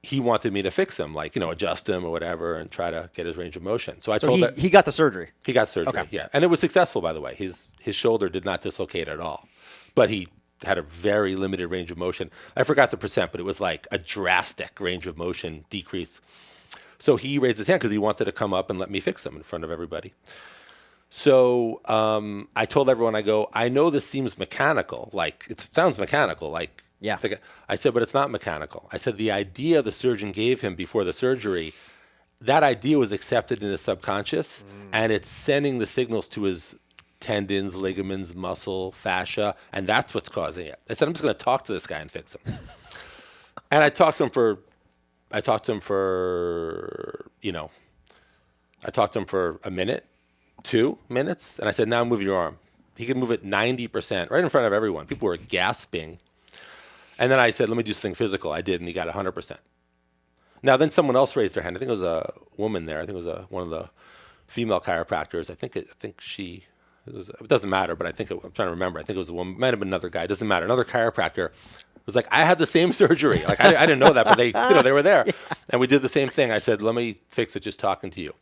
he wanted me to fix him, like, adjust him or whatever and try to get his range of motion. So I told that he got the surgery. He got surgery, Okay. yeah. And it was successful, by the way. His shoulder did not dislocate at all. But he had a very limited range of motion. I forgot the percent, but it was like a drastic range of motion decrease. So he raised his hand because he wanted to come up and let me fix him in front of everybody. So I told everyone, I know this seems mechanical. Like, it sounds mechanical. Like, yeah. I said, but it's not mechanical. I said, the idea the surgeon gave him before the surgery, that idea was accepted in his subconscious, and it's sending the signals to his tendons, ligaments, muscle, fascia, and that's what's causing it. I said, I'm just going to talk to this guy and fix him. And I talked to him for a minute, 2 minutes, and I said, now move your arm. He could move it 90%, right in front of everyone. People were gasping. And then I said, let me do something physical. I did, and he got 100%. Now, then someone else raised their hand. I think it was a woman there. I think it was one of the female chiropractors. It doesn't matter, but I'm trying to remember. I think it was a woman. Might have been another guy. It doesn't matter. Another chiropractor was like, I had the same surgery. Like, I didn't know that, but they were there. Yeah. And we did the same thing. I said, let me fix it just talking to you.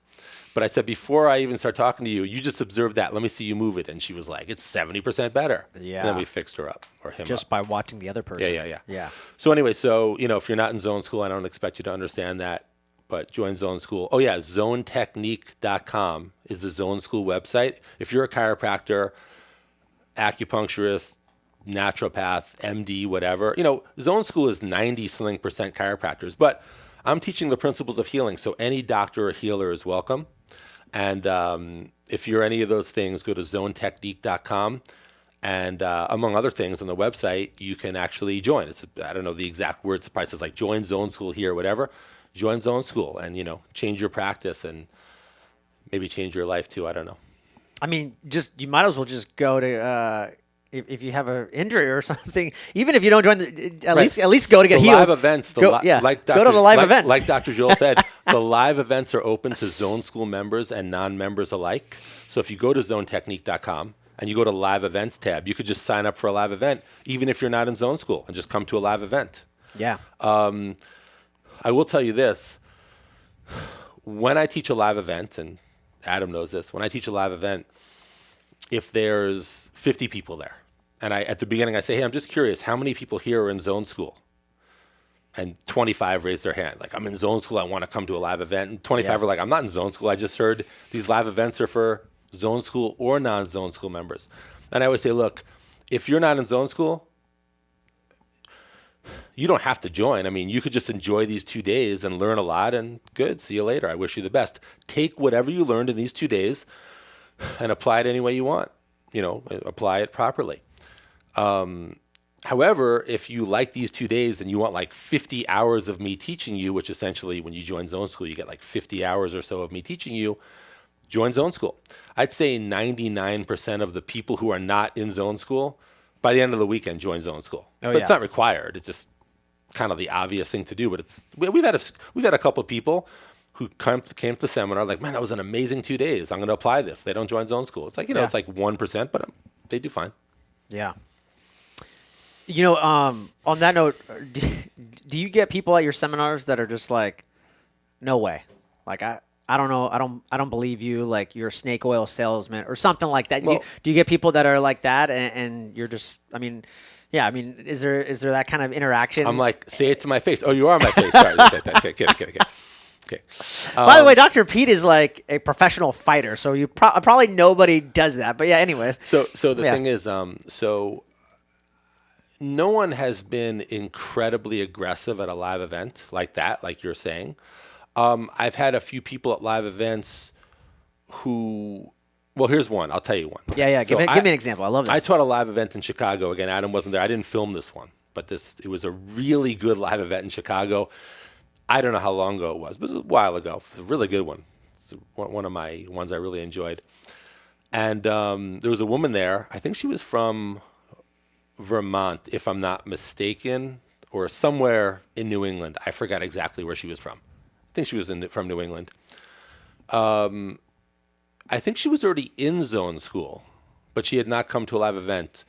But I said, before I even start talking to you, you just observe that. Let me see you move it. And she was like, it's 70% better. Yeah. And then we fixed her up, or him just up. by watching the other person. Yeah. So anyway, if you're not in zone school, I don't expect you to understand that. But join Zone School. Oh, yeah, zonetechnique.com is the Zone School website. If you're a chiropractor, acupuncturist, naturopath, MD, whatever, Zone School is 90-something% chiropractors. But I'm teaching the principles of healing, so any doctor or healer is welcome. And if you're any of those things, go to zonetechnique.com. And among other things on the website, you can actually join. I don't know the exact words. It probably says like join Zone School here, whatever. Join Zone School and, change your practice and maybe change your life too. I don't know. I mean, you might as well just go to, if you have an injury or something, even if you don't join, at least go to get healed. Live events, go to the live event. Like Dr. Joel said, the live events are open to Zone School members and non-members alike. So if you go to zonetechnique.com and you go to live events tab, you could just sign up for a live event, even if you're not in Zone School, and just come to a live event. Yeah. I will tell you this. When I teach a live event, and Adam knows this, when I teach a live event, if there's 50 people there, and at the beginning I say, hey, I'm just curious, how many people here are in Zone School? And 25 raise their hand. Like, I'm in Zone School, I want to come to a live event. And 25 are like, I'm not in Zone School, I just heard these live events are for Zone School or non-Zone School members. And I always say, look, if you're not in Zone School, you don't have to join. I mean, you could just enjoy these 2 days and learn a lot, and good, see you later. I wish you the best. Take whatever you learned in these 2 days and apply it any way you want. Apply it properly. However, if you like these 2 days and you want like 50 hours of me teaching you, which essentially when you join Zone School, you get like 50 hours or so of me teaching you, join Zone School. I'd say 99% of the people who are not in Zone School, by the end of the weekend, join Zone School. But it's not required. It's just kind of the obvious thing to do. But we've had a couple of people who came to the seminar like, man, that was an amazing 2 days. I'm going to apply this. They don't join Zone School. It's like it's like 1%, but they do fine. Yeah. On that note, do you get people at your seminars that are just like, no way, like I don't know, I don't believe you, like you're a snake oil salesman or something like that? Well, Do you get people that are like that, and you're just, is there that kind of interaction? I'm like, say it to my face. Oh, you are my face. Sorry, say that. Okay, kidding. Okay. By the way, Dr. Pete is like a professional fighter, so you probably nobody does that. But yeah, anyways. So the thing is, so no one has been incredibly aggressive at a live event like that, like you're saying. I've had a few people at live events who, well, here's one. I'll tell you one. Yeah. So give me an example. I love this. I taught a live event in Chicago. Again, Adam wasn't there. I didn't film this one, but it was a really good live event in Chicago. I don't know how long ago it was, but it was a while ago. It was a really good one. It's one of my ones I really enjoyed. And there was a woman there. I think she was from Vermont, if I'm not mistaken, or somewhere in New England. I forgot exactly where she was from. I think she was from New England. I think she was already in zone school, but she had not come to a live event.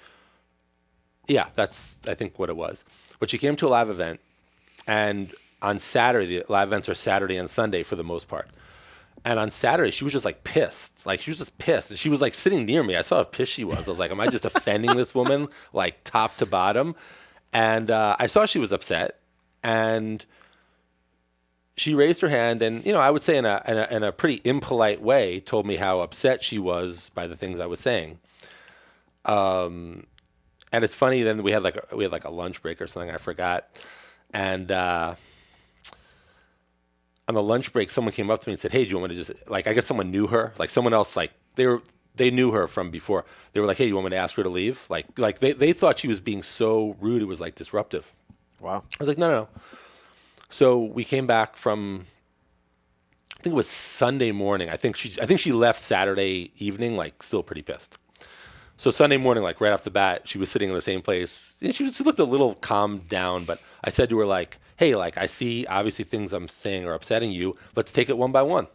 Yeah, that's, I think, what it was. But she came to a live event, and on Saturday, the live events are Saturday and Sunday for the most part. And on Saturday, she was just like pissed. Like, she was just pissed. And she was like sitting near me. I saw how pissed she was. I was like, am I just offending this woman, like top to bottom? And I saw she was upset. And she raised her hand and, I would say in a pretty impolite way, told me how upset she was by the things I was saying. And it's funny, then we had like a lunch break or something, I forgot. And on the lunch break, someone came up to me and said, hey, do you want me to just, like, I guess someone knew her, like someone else, like they knew her from before. They were like, hey, you want me to ask her to leave? Like they thought she was being so rude, it was like disruptive. Wow. I was like, no. So we came back from, I think it was Sunday morning. I think she left Saturday evening, like still pretty pissed. So Sunday morning, like right off the bat, she was sitting in the same place. And she looked a little calmed down, but I said to her, like, hey, like, I see obviously things I'm saying are upsetting you. Let's take it one by one.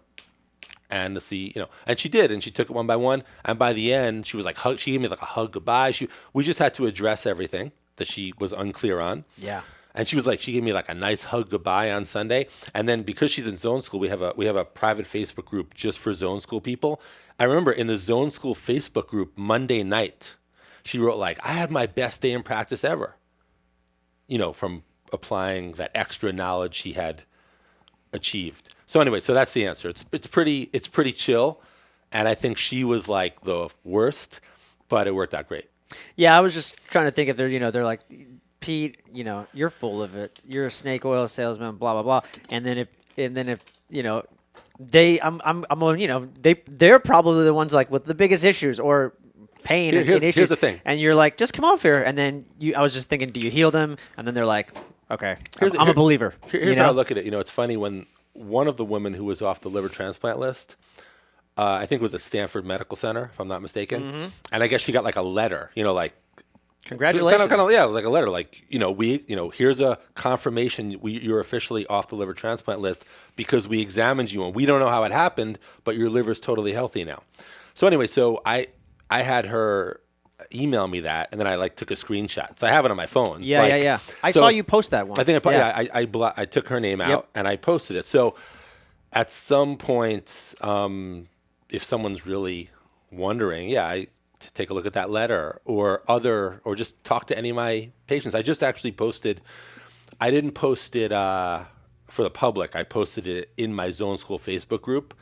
And to see, and she did, and she took it one by one. And by the end, she was like, she gave me like a hug goodbye. We just had to address everything that she was unclear on. Yeah. And she gave me like a nice hug goodbye on Sunday. And then because she's in zone school, we have a private Facebook group just for zone school people. I remember in the zone school Facebook group Monday night, she wrote like, I had my best day in practice ever, from applying that extra knowledge she had achieved. So anyway, so that's the answer. It's pretty chill. And I think she was like the worst, but it worked out great. Yeah, I was just trying to think if they're like, Pete, you're full of it. You're a snake oil salesman, blah blah blah. And then if they're probably the ones like with the biggest issues or pain and issues. Here's the thing. And you're like, just come off here. And then I was just thinking, do you heal them? And then they're like, okay, I'm a believer. Here's how I look at it. It's funny when one of the women who was off the liver transplant list, I think it was at Stanford Medical Center, if I'm not mistaken. Mm-hmm. And I guess she got like a letter, like, congratulations. Kind of, yeah, like a letter, like, here's a confirmation you're officially off the liver transplant list because we examined you and we don't know how it happened, but your liver's totally healthy now. So anyway, so I had her email me that, and then I took a screenshot. So I have it on my phone. Yeah. I saw you post that one. I think I took her name out and I posted it. So at some point, if someone's really wondering, to take a look at that letter or just talk to any of my patients. I just actually posted, I didn't post it for the public. I posted it in my Zone School Facebook group.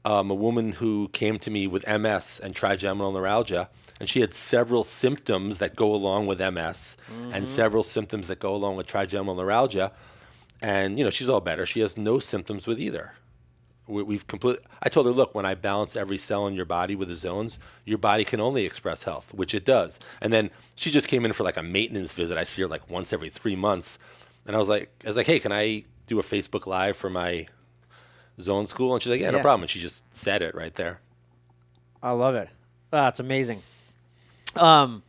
A woman who came to me with MS and trigeminal neuralgia, and she had several symptoms that go along with MS and several symptoms that go along with trigeminal neuralgia. And, she's all better. She has no symptoms with either. I told her, look, when I balance every cell in your body with the zones, your body can only express health, which it does. And then she just came in for like a maintenance visit. I see her like once every 3 months. And I was like, hey, can I do a Facebook Live for my zone school? And she's like, yeah, no problem. And she just said it right there. I love it. It's amazing. When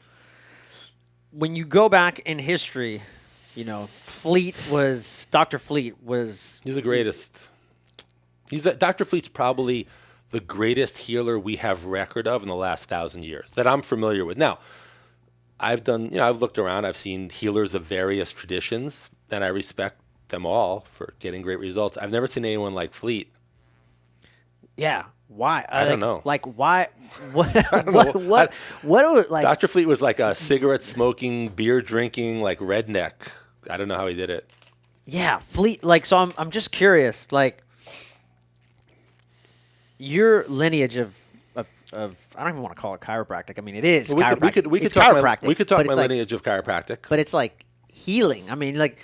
you go back in history, Dr. Fleet was... He's the greatest. Dr. Fleet's probably the greatest healer we have record of in the last 1,000 years that I'm familiar with. Now, I've done, I've looked around. I've seen healers of various traditions, and I respect them all for getting great results. I've never seen anyone like Fleet. Yeah. Why? I don't know. Like why? What? I don't know. What? Like Dr. Fleet was like a cigarette smoking, beer drinking, like redneck. I don't know how he did it. yeah, Fleet. Like so, I'm just curious. Like your lineage of I don't even want to call it chiropractic. I mean, it is Well, chiropractic. we could It's talk chiropractic. we could talk but my it's like, lineage of chiropractic. but it's like healing. I mean, like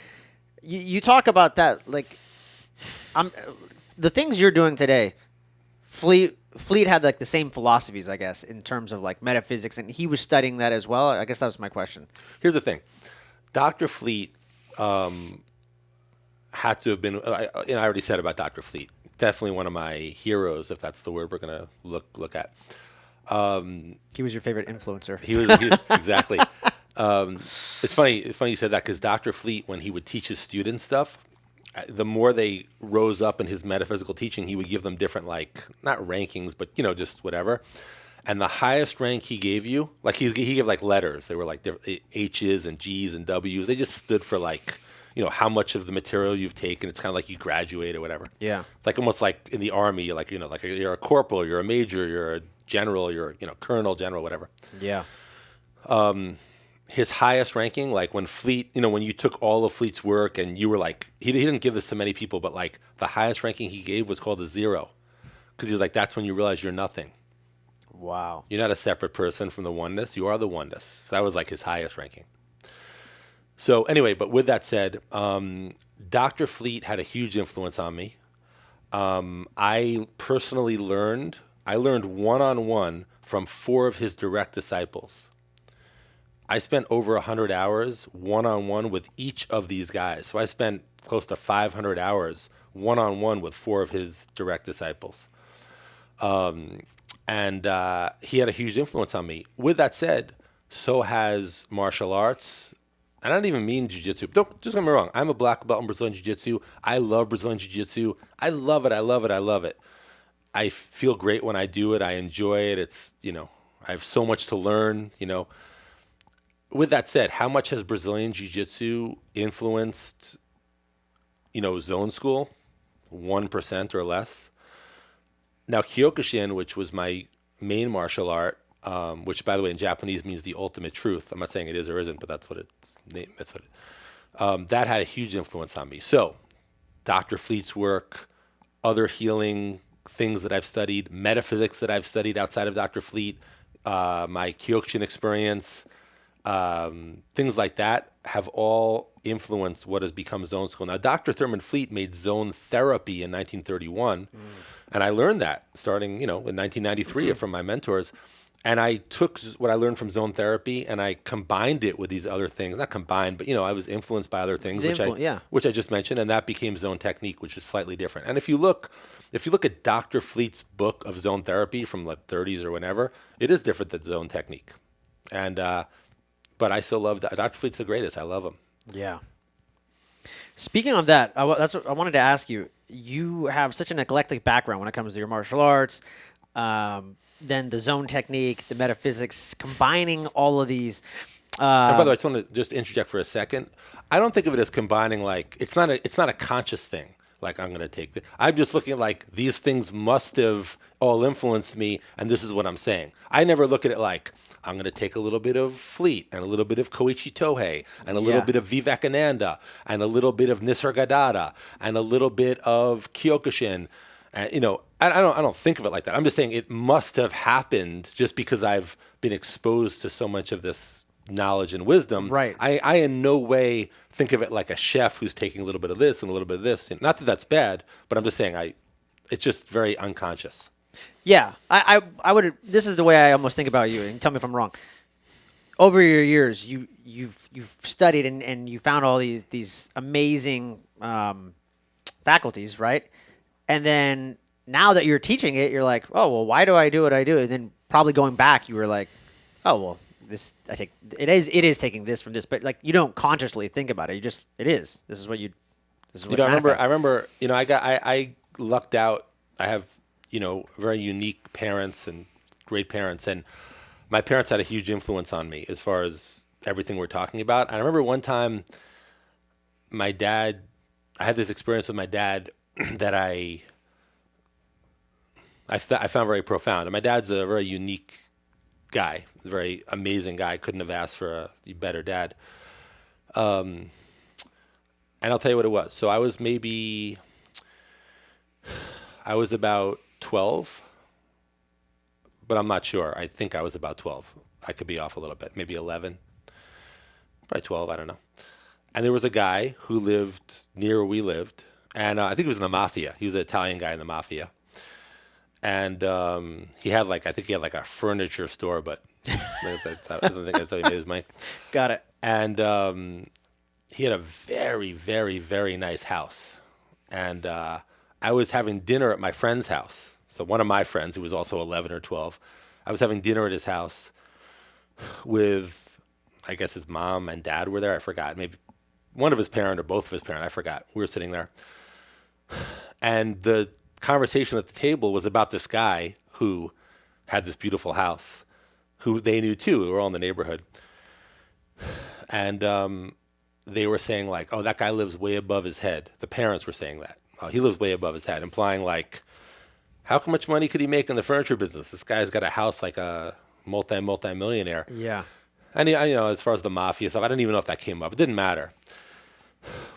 you talk about that. Like I'm the things you're doing today. Fleet had like the same philosophies, I guess, in terms of like metaphysics, and he was studying that as well. I guess that was my question. Here's the thing. Dr. Fleet had to have been, I already said about Dr. Fleet, definitely one of my heroes, if that's the word we're going to look at. He was your favorite influencer. He was exactly. It's funny you said that because Dr. Fleet, when he would teach his students stuff, the more they rose up in his metaphysical teaching, he would give them different, like, not rankings, but, just whatever. And the highest rank he gave you, like he gave like letters. They were like H's and G's and W's. They just stood for like, how much of the material you've taken. It's kind of like you graduate or whatever. Yeah. It's like almost like in the army, you're like, like you're a corporal, you're a major, you're a general, you're, colonel, general, whatever. Yeah. His highest ranking, like when Fleet, when you took all of Fleet's work and you were like, he didn't give this to many people, but like the highest ranking he gave was called a 0. Because he's like, that's when you realize you're nothing. Wow. You're not a separate person from the oneness. You are the oneness. So that was like his highest ranking. So anyway, but with that said, Dr. Fleet had a huge influence on me. I personally learned one-on-one from 4 of his direct disciples. I spent over 100 hours one-on-one with each of these guys. So I spent close to 500 hours one-on-one with 4 of his direct disciples. And he had a huge influence on me. With that said, so has martial arts. And I don't even mean jiu-jitsu. Don't, just get me wrong. I'm a black belt in Brazilian jiu-jitsu. I love Brazilian jiu-jitsu. I love it. I love it. I love it. I feel great when I do it. I enjoy it. It's, I have so much to learn, With that said, how much has Brazilian jiu-jitsu influenced, zone school? 1% or less. Now, Kyokushin, which was my main martial art, which, by the way, in Japanese means the ultimate truth. I'm not saying it is or isn't, but that's what it's named. That's what it. That had a huge influence on me. So, Dr. Fleet's work, other healing things that I've studied, metaphysics that I've studied outside of Dr. Fleet, my Kyokushin experience, things like that have all influenced what has become zone school. Now, Dr. Thurman Fleet made zone therapy in 1931, and I learned that starting, in 1993 from my mentors. And I took what I learned from zone therapy and I combined it with these other things. Not combined, but I was influenced by other things, which I just mentioned, and that became zone technique, which is slightly different. And if you look at Dr. Fleet's book of zone therapy from the 30s or whenever, it is different than zone technique. And but I still love that. Dr. Fleet's the greatest. I love him. Yeah. Speaking of that, that's what I wanted to ask you. You have such an eclectic background when it comes to your martial arts. Then the zone technique, the metaphysics, combining all of these. And by the way, I just want to just interject for a second. I don't think of it as combining like it's not a conscious thing. Like I'm going to take this. I'm just looking at like these things must have all influenced me, and this is what I'm saying. I never look at it like I'm going to take a little bit of Fleet and a little bit of Koichi Tohei and a little bit of Vivekananda and a little bit of Nisargadatta and a little bit of Kyokushin. And, I don't think of it like that. I'm just saying it must have happened just because I've been exposed to so much of this knowledge and wisdom. Right. I in no way think of it like a chef who's taking a little bit of this and a little bit of this. Not that that's bad, but I'm just saying it's just very unconscious. Yeah, I would. This is the way I almost think about you. And tell me if I'm wrong. Over your years, you've studied and you found all these amazing faculties, right? And then now that you're teaching it, you're like, oh well, why do I do what I do? And then probably going back, you were like, oh well, it is taking this from this, but like you don't consciously think about it. You just it is. This is what you. This is what I remember. I lucked out. I have very unique parents and great parents, and my parents had a huge influence on me as far as everything we're talking about. And I remember one time I had this experience with my dad that I found very profound. And my dad's a very unique guy, a very amazing guy. Couldn't have asked for a better dad. And I'll tell you what it was. So I was about 12, but I'm not sure. I think I was about 12. I could be off a little bit, maybe 11, probably 12, I don't know. And there was a guy who lived near where we lived, and I think he was in the mafia. He was an Italian guy in the mafia. And I think he had like a furniture store, but I don't think that's how he made his money. Got it. And he had a very, very, very nice house. And I was having dinner at my friend's house. So one of my friends, who was also 11 or 12, I was having dinner at his house with, I guess his mom and dad were there. I forgot. Maybe one of his parents or both of his parents. I forgot. We were sitting there. And the conversation at the table was about this guy who had this beautiful house, who they knew too. We were all in the neighborhood. And they were saying like, oh, that guy lives way above his head. The parents were saying that. Oh, he lives way above his head, implying like, how much money could he make in the furniture business? This guy's got a house like a multi-millionaire. Yeah. And as far as the mafia stuff, I didn't even know if that came up. It didn't matter.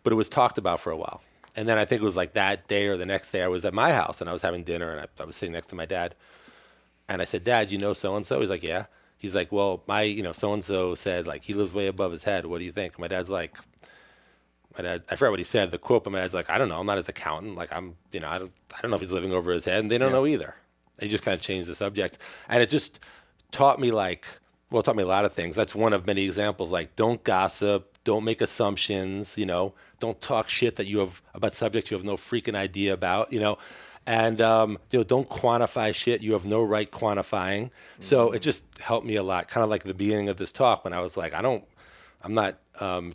But it was talked about for a while. And then I think it was like that day or the next day I was at my house and I was having dinner and I was sitting next to my dad. And I said, Dad, you know so-and-so? He's like, yeah. He's like, well, so-and-so said like he lives way above his head. What do you think? My dad's like, I forgot what he said, the quote, but my dad's like, I don't know. I'm not his accountant. Like I don't know if he's living over his head, and they don't know either. And he just kind of changed the subject. And it just taught me it taught me a lot of things. That's one of many examples. Like, don't gossip, don't make assumptions, don't talk shit that you have about subjects you have no freaking idea about, and, don't quantify shit you have no right quantifying. Mm-hmm. So it just helped me a lot. Kind of like the beginning of this talk when I was like, I'm not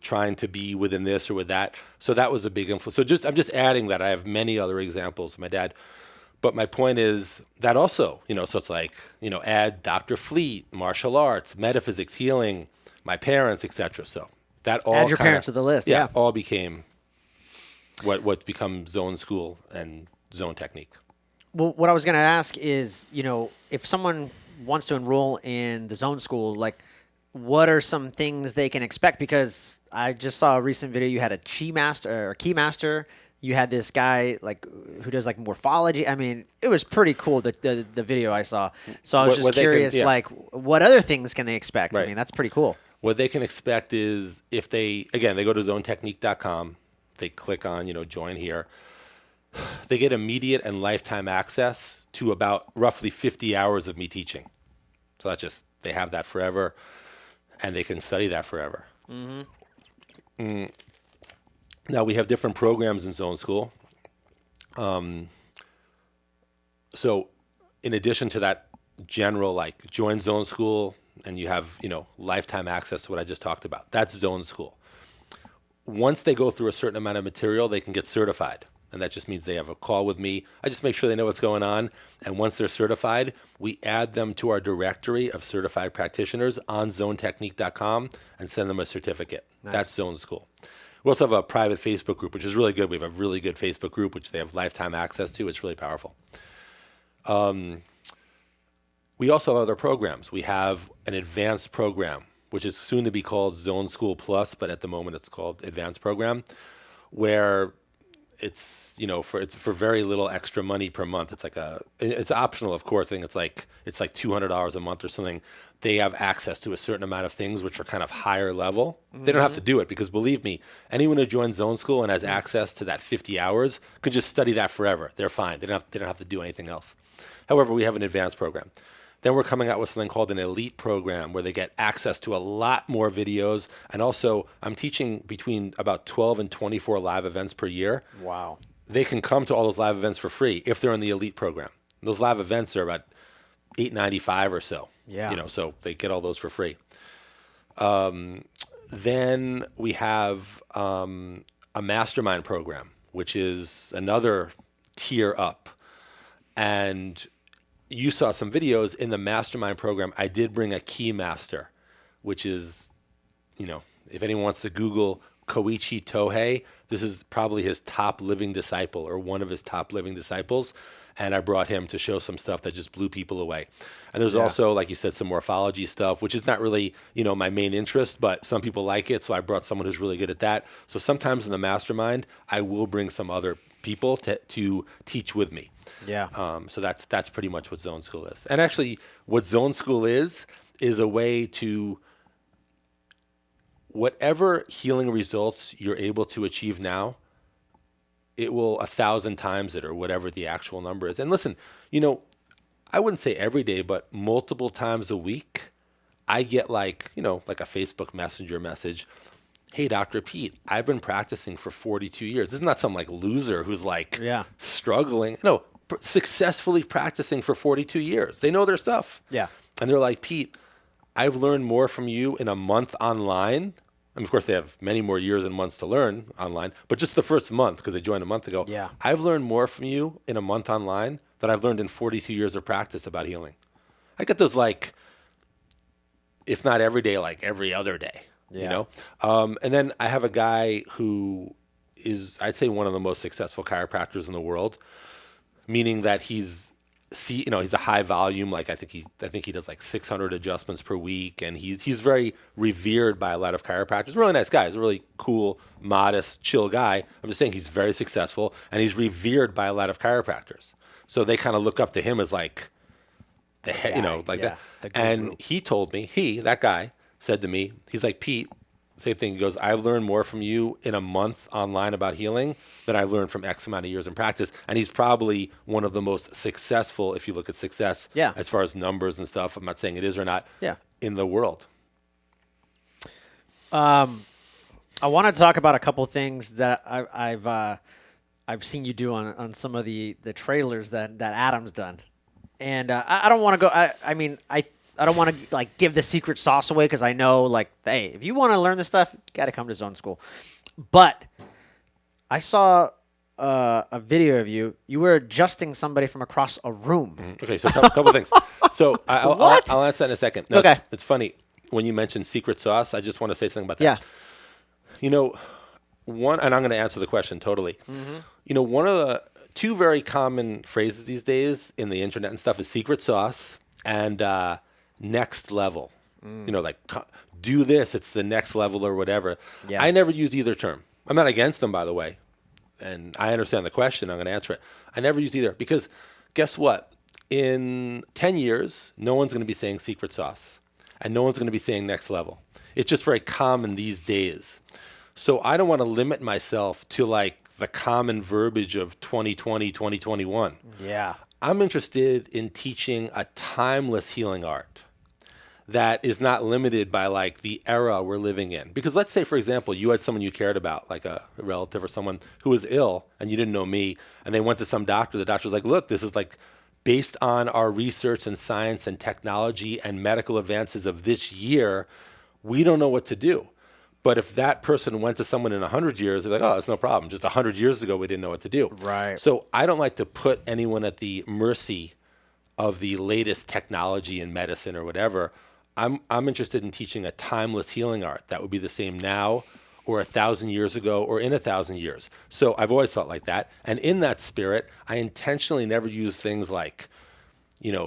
trying to be within this or with that. So that was a big influence. So I'm just adding that. I have many other examples of my dad. But my point is that also, so it's like, add Dr. Fleet, martial arts, metaphysics, healing, my parents, etc. So that all add your parents to the list. Yeah. All became what becomes Zone School and Zone Technique. Well, what I was going to ask is, if someone wants to enroll in the Zone School, like, what are some things they can expect? Because I just saw a recent video. You had a key master. You had this guy who does morphology. I mean, it was pretty cool, the video I saw. So I was just curious, what other things can they expect? Right. I mean, that's pretty cool. What they can expect is if they go to zonetechnique.com, they click on, join here. They get immediate and lifetime access to about roughly 50 hours of me teaching. So they have that forever, and they can study that forever. Mm-hmm. Now, we have different programs in Zone School. So in addition to that general, join Zone School, and you have, lifetime access to what I just talked about. That's Zone School. Once they go through a certain amount of material, they can get certified. And that just means they have a call with me. I just make sure they know what's going on. And once they're certified, we add them to our directory of certified practitioners on zonetechnique.com and send them a certificate. Nice. That's Zone School. We also have a private Facebook group, which is really good. We have a really good Facebook group, which they have lifetime access to. It's really powerful. We also have other programs. We have an advanced program, which is soon to be called Zone School Plus, but at the moment it's called Advanced Program, where it's for very little extra money per month. It's optional, of course. I think it's like $200 a month or something. They have access to a certain amount of things which are kind of higher level. Mm-hmm. They don't have to do it because, believe me, anyone who joins Zone School and has access to that 50 hours could just study that forever. They're fine. They don't have to do anything else. However, we have an advanced program. Then we're coming out with something called an elite program where they get access to a lot more videos. And also, I'm teaching between about 12 and 24 live events per year. Wow. They can come to all those live events for free if they're in the elite program. Those live events are about $8.95 or so. Yeah. So they get all those for free. Then we have a mastermind program, which is another tier up. And you saw some videos in the mastermind program. I did bring a key master, which is if anyone wants to Google Koichi Tohei, this is probably his top living disciple or one of his top living disciples. And I brought him to show some stuff that just blew people away. And there's also, like you said, some morphology stuff, which is not really, my main interest, but some people like it. So I brought someone who's really good at that. So sometimes in the mastermind, I will bring some other people to teach with me. Yeah. So that's pretty much what Zone School is. And actually, what Zone School is a way to whatever healing results you're able to achieve now, it will 1,000 times it or whatever the actual number is. And listen, I wouldn't say every day, but multiple times a week, I get like a Facebook Messenger message. Hey, Dr. Pete, I've been practicing for 42 years. This is not some like loser who's like struggling. No, successfully practicing for 42 years. They know their stuff. Yeah. And they're like, Pete, I've learned more from you in a month online. And of course, they have many more years and months to learn online, but just the first month, because they joined a month ago. Yeah. I've learned more from you in a month online than I've learned in 42 years of practice about healing. I get those like, if not every day, like every other day, And then I have a guy who is, I'd say, one of the most successful chiropractors in the world, meaning that he's a high volume. Like I think he does like 600 adjustments per week, and he's very revered by a lot of chiropractors. Really nice guy. He's a really cool, modest, chill guy. I'm just saying he's very successful, and he's revered by a lot of chiropractors. So they kind of look up to him as like the head, that. And he told me, that guy said to me, he's like, Pete, same thing. He goes, I've learned more from you in a month online about healing than I've learned from X amount of years in practice. And he's probably one of the most successful, if you look at success, as far as numbers and stuff. I'm not saying it is or not, in the world. I want to talk about a couple things that I've seen you do on some of the trailers that Adam's done. And I don't want to go, I don't want to like give the secret sauce away because I know like, hey, if you want to learn this stuff, you got to come to Zone School. But I saw a video of you. You were adjusting somebody from across a room. Mm-hmm. Okay, so a couple things. So I'll answer that in a second. No, okay. It's funny. When you mentioned secret sauce, I just want to say something about that. Yeah. One, and I'm going to answer the question totally. Mm-hmm. One of the two very common phrases these days in the internet and stuff is secret sauce and next level. Like do this, it's the next level or whatever. Yeah. I never use either term. I'm not against them, by the way. And I understand the question. I'm going to answer it. I never use either because guess what? In 10 years, no one's going to be saying secret sauce and no one's going to be saying next level. It's just very common these days. So I don't want to limit myself to like the common verbiage of 2020, 2021. Yeah. I'm interested in teaching a timeless healing art that is not limited by like the era we're living in. Because let's say, for example, you had someone you cared about, like a relative or someone who was ill and you didn't know me, and they went to some doctor. The doctor was like, look, this is like based on our research and science and technology and medical advances of this year, we don't know what to do. But if that person went to someone in 100 years, they're like, oh, that's no problem. Just 100 years ago, we didn't know what to do. Right. So I don't like to put anyone at the mercy of the latest technology in medicine or whatever. I'm interested in teaching a timeless healing art that would be the same now or 1,000 years ago or in 1,000 years. So I've always thought like that. And in that spirit, I intentionally never use things like,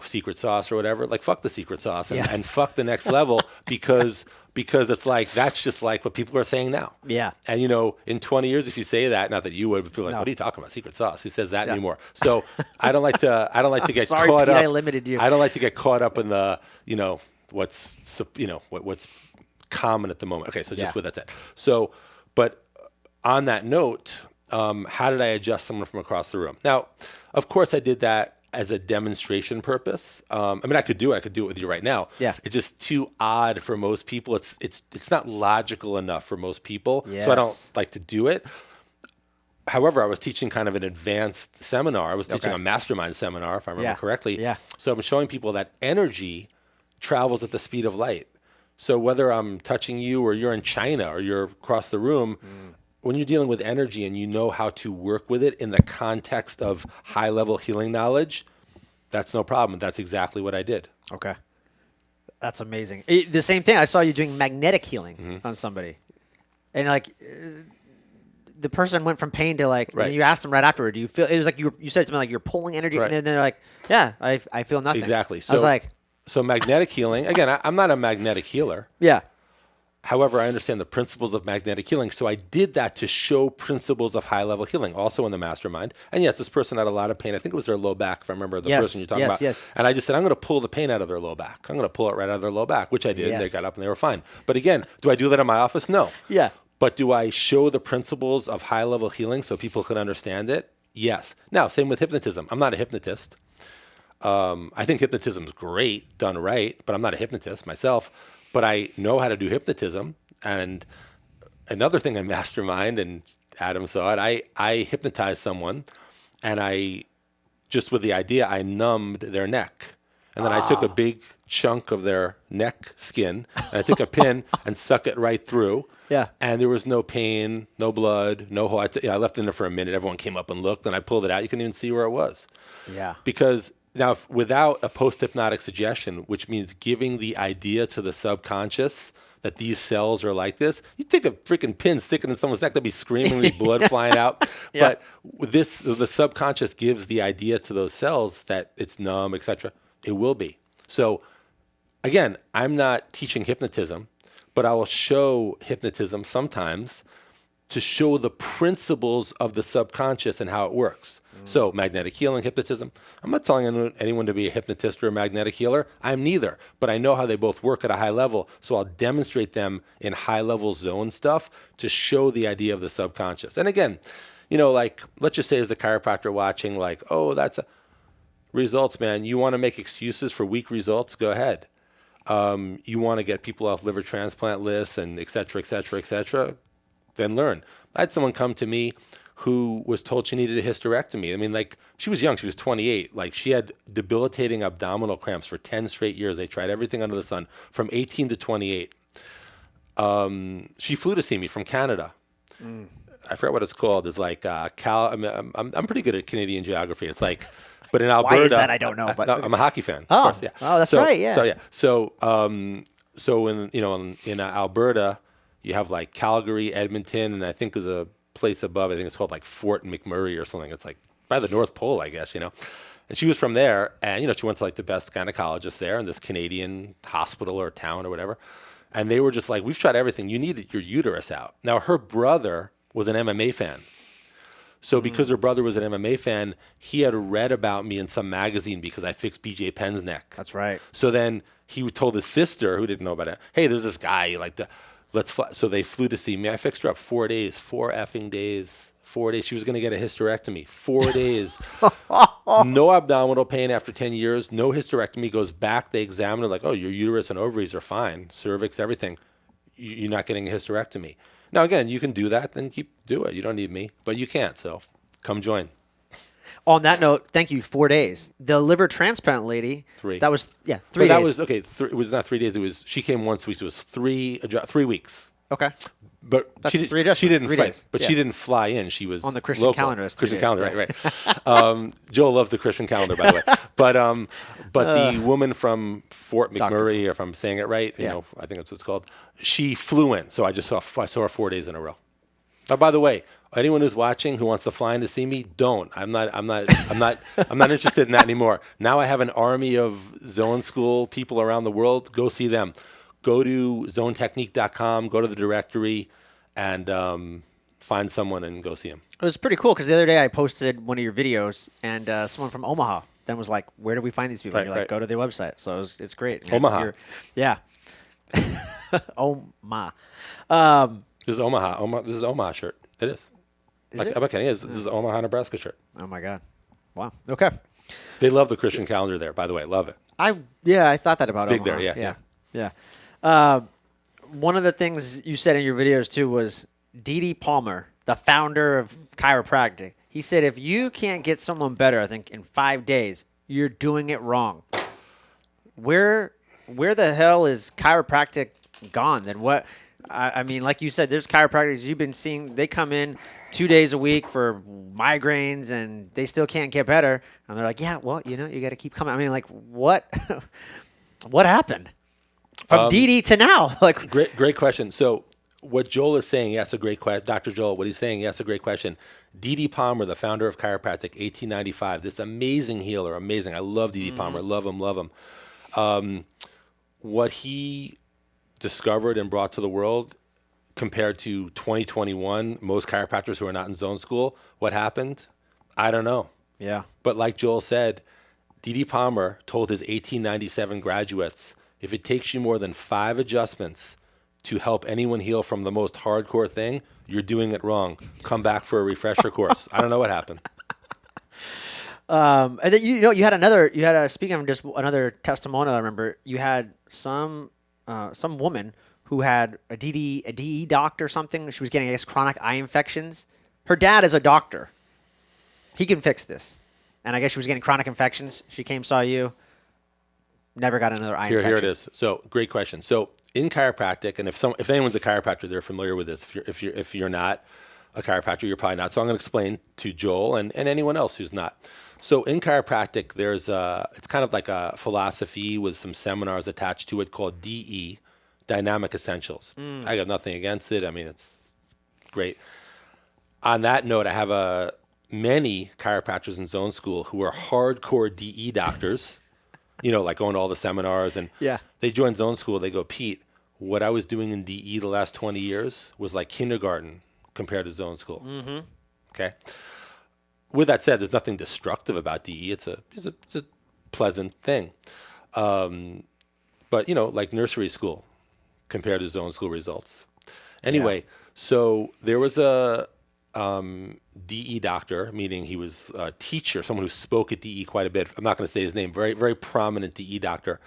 secret sauce or whatever. Like fuck the secret sauce and fuck the next level because it's like, that's just like what people are saying now. Yeah. And, in 20 years, if you say that, not that you would, but people are like, what are you talking about? Secret sauce? Who says that anymore? So I don't like to get sorry, caught Pete, up. I limited you. I don't like to get caught up in the, what's common at the moment. Okay. So just with that said. So, but on that note, how did I adjust someone from across the room? Now, of course I did that as a demonstration purpose. I could do it with you right now. Yeah. It's just too odd for most people. It's not logical enough for most people. Yes. So I don't like to do it. However, I was teaching kind of an advanced seminar. I was teaching a mastermind seminar, if I remember correctly. Yeah. So I'm showing people that energy travels at the speed of light. So whether I'm touching you or you're in China or you're across the room, when you're dealing with energy and you know how to work with it in the context of high-level healing knowledge, that's no problem. That's exactly what I did. Okay. That's amazing. The same thing. I saw you doing magnetic healing on somebody, and like the person went from pain to like. Right. And you asked them right afterward. Do you feel? It was like you said something like you're pulling energy, Right. and then they're like, "Yeah, I feel nothing." Exactly. I was like, so magnetic healing. Again, I'm not a magnetic healer. "Yeah, However, I understand the principles of magnetic healing. So I did that to show principles of high-level healing, also in the mastermind. And yes, this person had a lot of pain. I think it was their low back, if I remember the person you're talking about. Yes. And I just said, I'm going to pull the pain out of their low back. I'm going to pull it right out of their low back, which I did. And they Yes. got up and they were fine. But again, do I do that in my office? No. Yeah. But do I show the principles of high-level healing so people can understand it? Yes. Now, same with hypnotism. I'm not a hypnotist. I think hypnotism is great, done right, but I'm not a hypnotist myself. But I know how to do hypnotism. And another thing in Mastermind, and Adam saw it, I hypnotized someone, and I, just with the idea, I numbed their neck. And then I took a big chunk of their neck skin, and I took a pin and stuck it right through. Yeah. And there was no pain, no blood, no hole. I left it in there for a minute. Everyone came up and looked, and I pulled it out. You couldn't even see where it was. yeah, Because now, without a post-hypnotic suggestion, which means giving the idea to the subconscious that these cells are like this, you think a freaking pin sticking in someone's neck, they'd be screaming, there'd be blood flying out. Yeah. But with this, the subconscious gives the idea to those cells that it's numb, etc. It will be. So again, I'm not teaching hypnotism, but I will show hypnotism sometimes to show the principles of the subconscious and how it works. So magnetic healing, hypnotism. I'm not telling anyone to be a hypnotist or a magnetic healer. I'm neither, but I know how they both work at a high level. So I'll demonstrate them in high level zone stuff to show the idea of the subconscious. And again, like, let's just say as a chiropractor watching, like, oh, results, man. You want to make excuses for weak results? Go ahead. You want to get people off liver transplant lists and et cetera, then learn. I had someone come to me who was told she needed a hysterectomy. I mean, like, she was young. She was 28. Like, she had debilitating abdominal cramps for 10 straight years. They tried everything under the sun from 18 to 28. She flew to see me from Canada. I forget what it's called. It's like I'm pretty good at Canadian geography. It's like, but in Alberta. Why is that? I don't know. But no, I'm a hockey fan. Oh, of course, yeah. Oh, that's right. Yeah. So yeah. So in Alberta, you have like Calgary, Edmonton, and I think there's a place above. I think it's called like Fort McMurray or something. It's like by the North Pole, I guess. And she was from there, and she went to like the best gynecologist there in this Canadian hospital or town or whatever. And they were just like, we've tried everything. You need your uterus out. Now her brother was an MMA fan. So because her brother was an MMA fan, he had read about me in some magazine because I fixed BJ Penn's neck. That's right. So then he told his sister, who didn't know about it, hey, there's this guy, let's fly. So they flew to see me. I fixed her up 4 days, 4 effing days, 4 days. She was going to get a hysterectomy, 4 days. No abdominal pain after 10 years, no hysterectomy. Goes back, they examine her like, oh, your uterus and ovaries are fine, cervix, everything. You're not getting a hysterectomy. Now, again, you can do that, then do it. You don't need me, but you can't, so come join. On that note, thank you. 4 days. The liver transplant lady. 3. That was 3 But days. that was, okay, it was not 3 days. She came once a week, so it was 3 weeks. Okay. But That's she, 3 adjustments, she didn't 3 fly, days. but Yeah. she didn't fly in. She was On the Christian local. calendar, it's 3 Christian days, calendar, right. Joel loves the Christian calendar, by the way. But the woman from Fort McMurray, if I'm saying it right, I think that's what it's called. She flew in, so I saw her 4 days in a row. Now, by the way, anyone who's watching who wants to fly in to see me, don't. I'm not interested in that anymore. Now I have an army of Zone School people around the world. Go see them. Go to zonetechnique.com. Go to the directory, and find someone and go see them. It was pretty cool because the other day I posted one of your videos, and someone from Omaha then was like, "Where do we find these people?" Right, and you're like, right. "Go to their website." So it's great. Omaha. Yeah. Omaha. This is Omaha. This is Omaha shirt. It is. Is I'm not kidding. This is Omaha, Nebraska shirt. Oh my God. Wow. Okay. They love the Christian calendar there, by the way. Love it. I thought that about big Omaha. there, yeah. One of the things you said in your videos too was D.D. Palmer, the founder of chiropractic. He said if you can't get someone better, I think in 5 days, you're doing it wrong. Where the hell is chiropractic gone? Then what? I mean, like you said, there's chiropractors you've been seeing. They come in 2 days a week for migraines, and they still can't get better. And they're like, yeah, well, you got to keep coming. I mean, like, what? What happened? From DD to now, like Great question. So what Joel is saying, yes, a great question. Dr. Joel, what he's saying, yes, a great question. D.D. Palmer, the founder of chiropractic, 1895, this amazing healer, amazing. I love D.D. Palmer, love him, love him. What he discovered and brought to the world compared to 2021, most chiropractors who are not in zone school, what happened? I don't know. yeah. But like Joel said, D.D. Palmer told his 1897 graduates, if it takes you more than 5 adjustments to help anyone heal from the most hardcore thing, you're doing it wrong. Come back for a refresher course. I don't know what happened. And then speaking of just another testimonial, I remember you had some woman who had a DE doc or something. She was getting, I guess, chronic eye infections. Her dad is a doctor. He can fix this. And I guess she was getting chronic infections. She came, saw you, never got another eye infection. Here it is. So great question. So in chiropractic, and if anyone's a chiropractor, they're familiar with this. If you're not a chiropractor, you're probably not. So I'm going to explain to Joel and anyone else who's not. So in chiropractic, it's kind of like a philosophy with some seminars attached to it called DE, Dynamic Essentials. I got nothing against it. I mean, it's great. On that note, I have many chiropractors in zone school who are hardcore DE doctors, like going to all the seminars. And Yeah. they join zone school. They go, Pete, what I was doing in DE the last 20 years was like kindergarten compared to zone school. Mm-hmm. Okay. With that said, there's nothing destructive about DE. It's a pleasant thing. But, like nursery school compared to zone school results. Anyway, so there was a DE doctor, meaning he was a teacher, someone who spoke at DE quite a bit. I'm not going to say his name, very, very prominent DE doctor.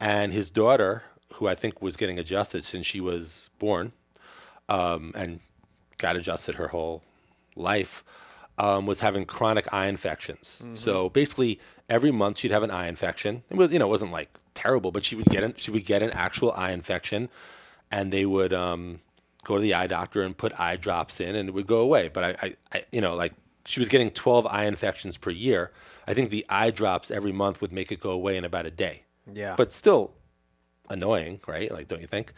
And his daughter, who I think was getting adjusted since she was born, and got adjusted her whole life, was having chronic eye infections. Mm-hmm. So basically, every month she'd have an eye infection. It was, it wasn't like terrible, but she would get an actual eye infection, and they would go to the eye doctor and put eye drops in, and it would go away. But I like she was getting 12 eye infections per year. I think the eye drops every month would make it go away in about a day. Yeah. But still annoying, right? Like, don't you think?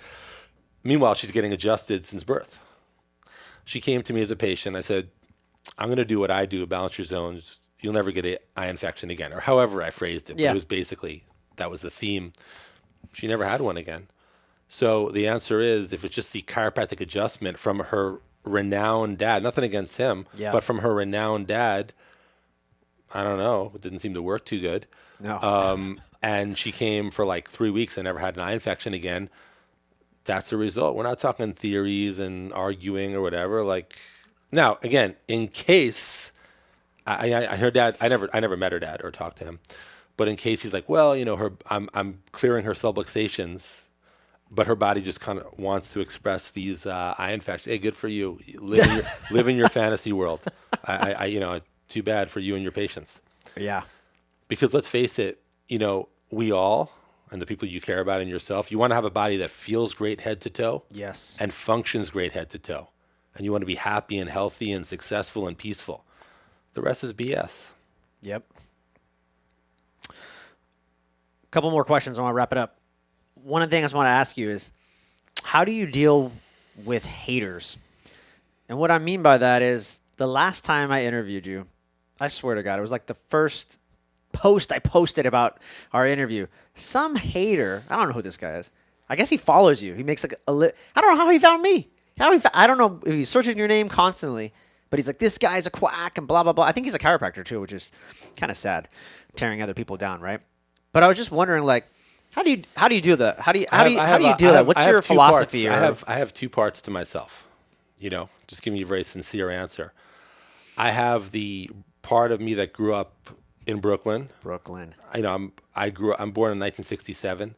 Meanwhile, she's getting adjusted since birth. She came to me as a patient. I said, I'm going to do what I do, balance your zones. You'll never get an eye infection again, or however I phrased it. Yeah. But it was basically, that was the theme. She never had one again. So the answer is, if it's just the chiropractic adjustment from her renowned dad, nothing against him, but from her renowned dad, I don't know, it didn't seem to work too good. No. And she came for like 3 weeks and never had an eye infection again. That's the result. We're not talking theories and arguing or whatever. Like, now, again, in case her dad, I never met her dad or talked to him, but in case he's like, well, I'm clearing her subluxations, but her body just kind of wants to express these eye infections. Hey, good for you. Live in your fantasy world. Too bad for you and your patients. Yeah. Because let's face it, we all, and the people you care about and yourself, you want to have a body that feels great head to toe. Yes. And functions great head to toe. And you want to be happy and healthy and successful and peaceful. The rest is BS. Yep. A couple more questions. I want to wrap it up. One of the things I want to ask you is, how do you deal with haters? And what I mean by that is, the last time I interviewed you, I swear to God, it was like the first post I posted about our interview. Some hater, I don't know who this guy is. I guess he follows you. He makes like I don't know how he found me. I don't know if he's searching your name constantly, but he's like, this guy's a quack and blah, blah, blah. I think he's a chiropractor too, which is kind of sad, tearing other people down, right? But I was just wondering, like, how do you do that? How do you do that? What's your philosophy? I have 2 parts to myself. Just giving you a very sincere answer. I have the part of me that grew up in Brooklyn. I'm born in 1967.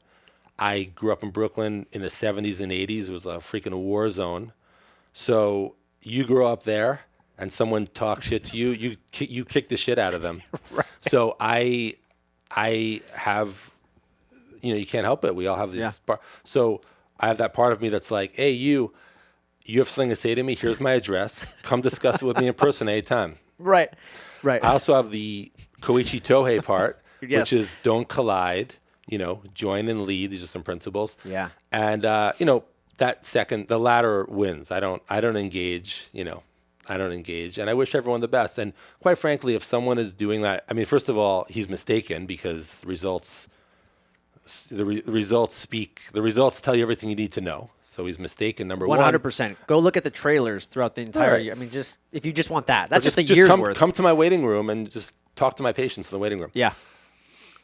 I grew up in Brooklyn in the 70s and 80s. It was a freaking war zone. So you grew up there, and someone talks shit to you, you kick the shit out of them. Right. So I have, you can't help it. We all have these. Yeah. So I have that part of me that's like, hey, you have something to say to me. Here's my address. Come discuss it with me in person anytime. Right. I also have the Koichi Tohei part, which is don't collide. join and lead. These are some principles. Yeah. And, the latter wins. I don't engage, I don't engage. And I wish everyone the best. And quite frankly, if someone is doing that, I mean, first of all, he's mistaken because the results tell you everything you need to know. So he's mistaken. Number 100%. Go look at the trailers throughout the entire Right. year. I mean, if you just want that, that's just a just year's come, worth. Come to my waiting room and just talk to my patients in the waiting room. Yeah.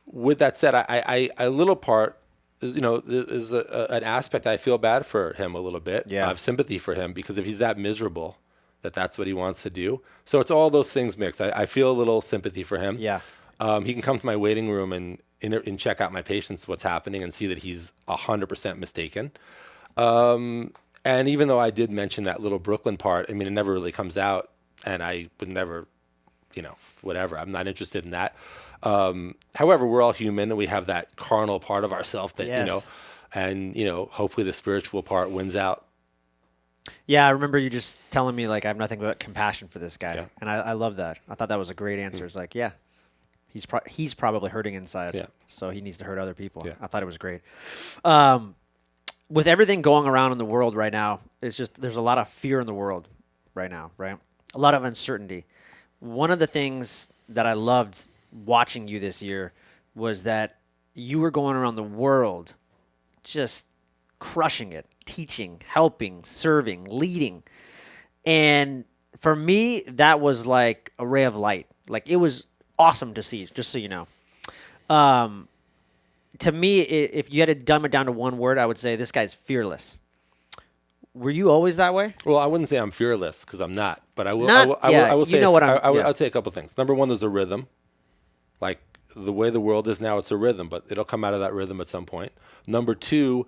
With that said, I a little part, is an aspect I feel bad for him a little bit. Yeah. I have sympathy for him because if he's that miserable, that's what he wants to do. So it's all those things mixed. I feel a little sympathy for him. Yeah. He can come to my waiting room and check out my patients, what's happening, and see that he's 100% mistaken. And even though I did mention that little Brooklyn part, I mean, it never really comes out, and I would never, whatever. I'm not interested in that. However, we're all human, and we have that carnal part of ourselves that, Yes. and, hopefully the spiritual part wins out. Yeah, I remember you just telling me, like, I have nothing but compassion for this guy. Yeah. And I love that. I thought that was a great answer. It's like, yeah, he's probably hurting inside. Yeah. So he needs to hurt other people. Yeah. I thought it was great. With everything going around in the world right now, it's just there's a lot of fear in the world right now, right? A lot of uncertainty. One of the things that I loved watching you this year was that you were going around the world just crushing it, teaching, helping, serving, leading. And for me, that was like a ray of light. Like, it was awesome to see, just so you know. To me, if you had to dumb it down to one word, I would say this guy's fearless. Were you always that way? Well, I wouldn't say I'm fearless because I'm not, but I will. Not- I will you say. know what I'm- I yeah. would say a couple things. Number one, there's a rhythm. Like the way the world is now, it's a rhythm, but it'll come out of that rhythm at some point. Number two,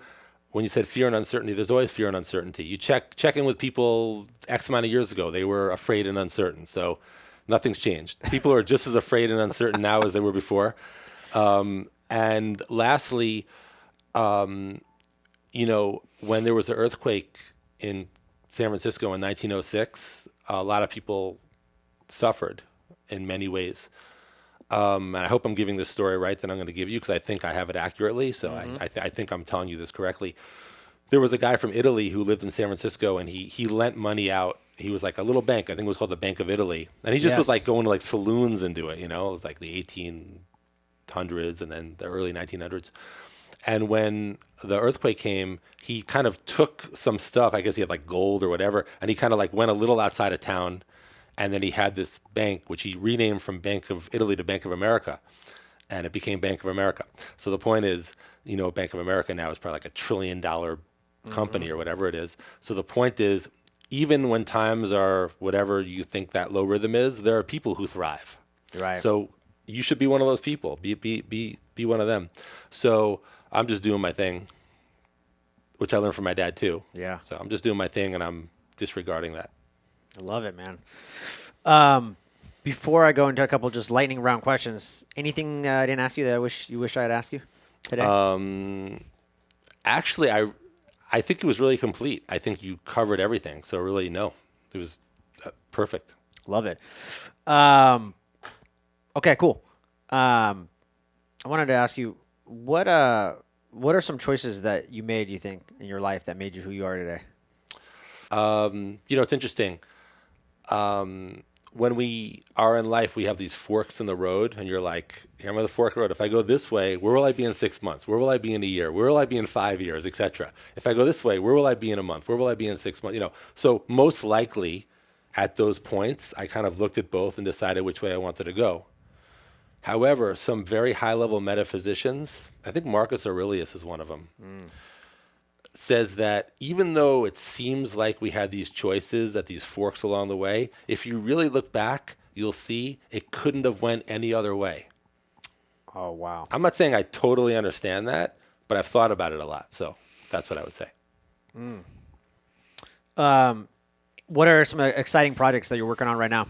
when you said fear and uncertainty, there's always fear and uncertainty. You check in with people X amount of years ago, they were afraid and uncertain. So nothing's changed. People are just as afraid and uncertain now as they were before. And lastly, when there was an earthquake in San Francisco in 1906, a lot of people suffered in many ways. And I hope I'm giving this story right that I'm going to give you because I think I have it accurately. So I think I'm telling you this correctly. There was a guy from Italy who lived in San Francisco, and he lent money out. He was like a little bank. I think it was called the Bank of Italy. And he just was Yes. like going to like saloons and do it. It was like the 1800s and then the early 1900s. And when the earthquake came, he kind of took some stuff. I guess he had like gold or whatever. And he kind of like went a little outside of town. And then he had this bank, which he renamed from Bank of Italy to Bank of America. And it became Bank of America. So the point is, Bank of America now is probably like $1 trillion company or whatever it is. So the point is, even when times are whatever you think that low rhythm is, there are people who thrive. Right. So you should be one of those people. Be one of them. So I'm just doing my thing, which I learned from my dad too. Yeah. So I'm just doing my thing and I'm disregarding that. I love it, man. Before I go into a couple just lightning round questions, anything I didn't ask you that you wish I had asked you today? Actually, I think it was really complete. I think you covered everything. So really, no, it was perfect. Love it. Okay, cool. I wanted to ask you, what are some choices that you made, you think, in your life that made you who you are today? It's interesting. When we are in life, we have these forks in the road, and you're like, here I'm on the fork road. If I go this way, where will I be in 6 months? Where will I be in a year? Where will I be in 5 years, etc.? If I go this way, where will I be in a month? Where will I be in 6 months? So most likely at those points, I kind of looked at both and decided which way I wanted to go. However, some very high-level metaphysicians, I think Marcus Aurelius is one of them, says that even though it seems like we had these choices at these forks along the way, if you really look back, you'll see it couldn't have went any other way. Oh, wow. I'm not saying I totally understand that, but I've thought about it a lot. So that's what I would say. What are some exciting projects that you're working on right now?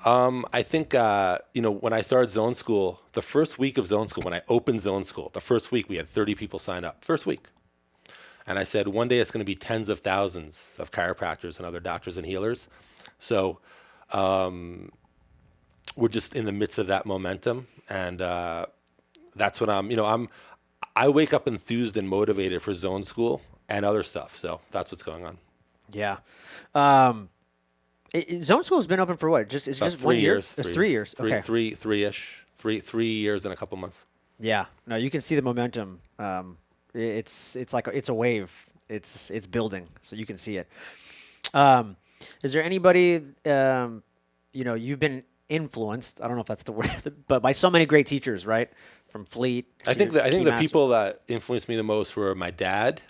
I think, when I started Zone School, the first week of Zone School, when I opened Zone School, the first week we had 30 people sign up. First week. And I said, one day it's going to be tens of thousands of chiropractors and other doctors and healers. So we're just in the midst of that momentum. And that's what I'm I wake up enthused and motivated for zone school and other stuff. So that's what's going on. Yeah. Zone school has been open for what? It's About just 1 year? years. It's 3 years. Okay. Three-ish. 3 years and a couple months. Yeah. No, you can see the momentum. It's like it's a wave. It's building, so you can see it. Is there anybody you've been influenced? I don't know if that's the word, but by so many great teachers, right? From Fleet. I think the people that influenced me the most were my dad,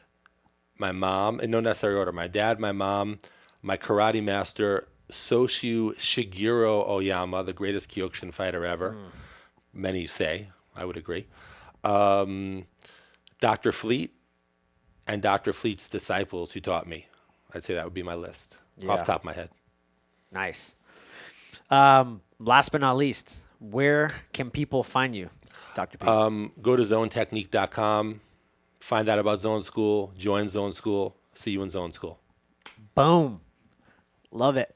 my mom, in no necessary order. My dad, my mom, my karate master, Soshu Shigeru Oyama, the greatest Kyokushin fighter ever. Many say. I would agree. Dr. Fleet and Dr. Fleet's disciples who taught me. I'd say that would be my list off the top of my head. Nice. Last but not least, where can people find you, Dr. Pete? Go to zonetechnique.com, find out about Zone School, join Zone School, see you in Zone School. Boom. Love it.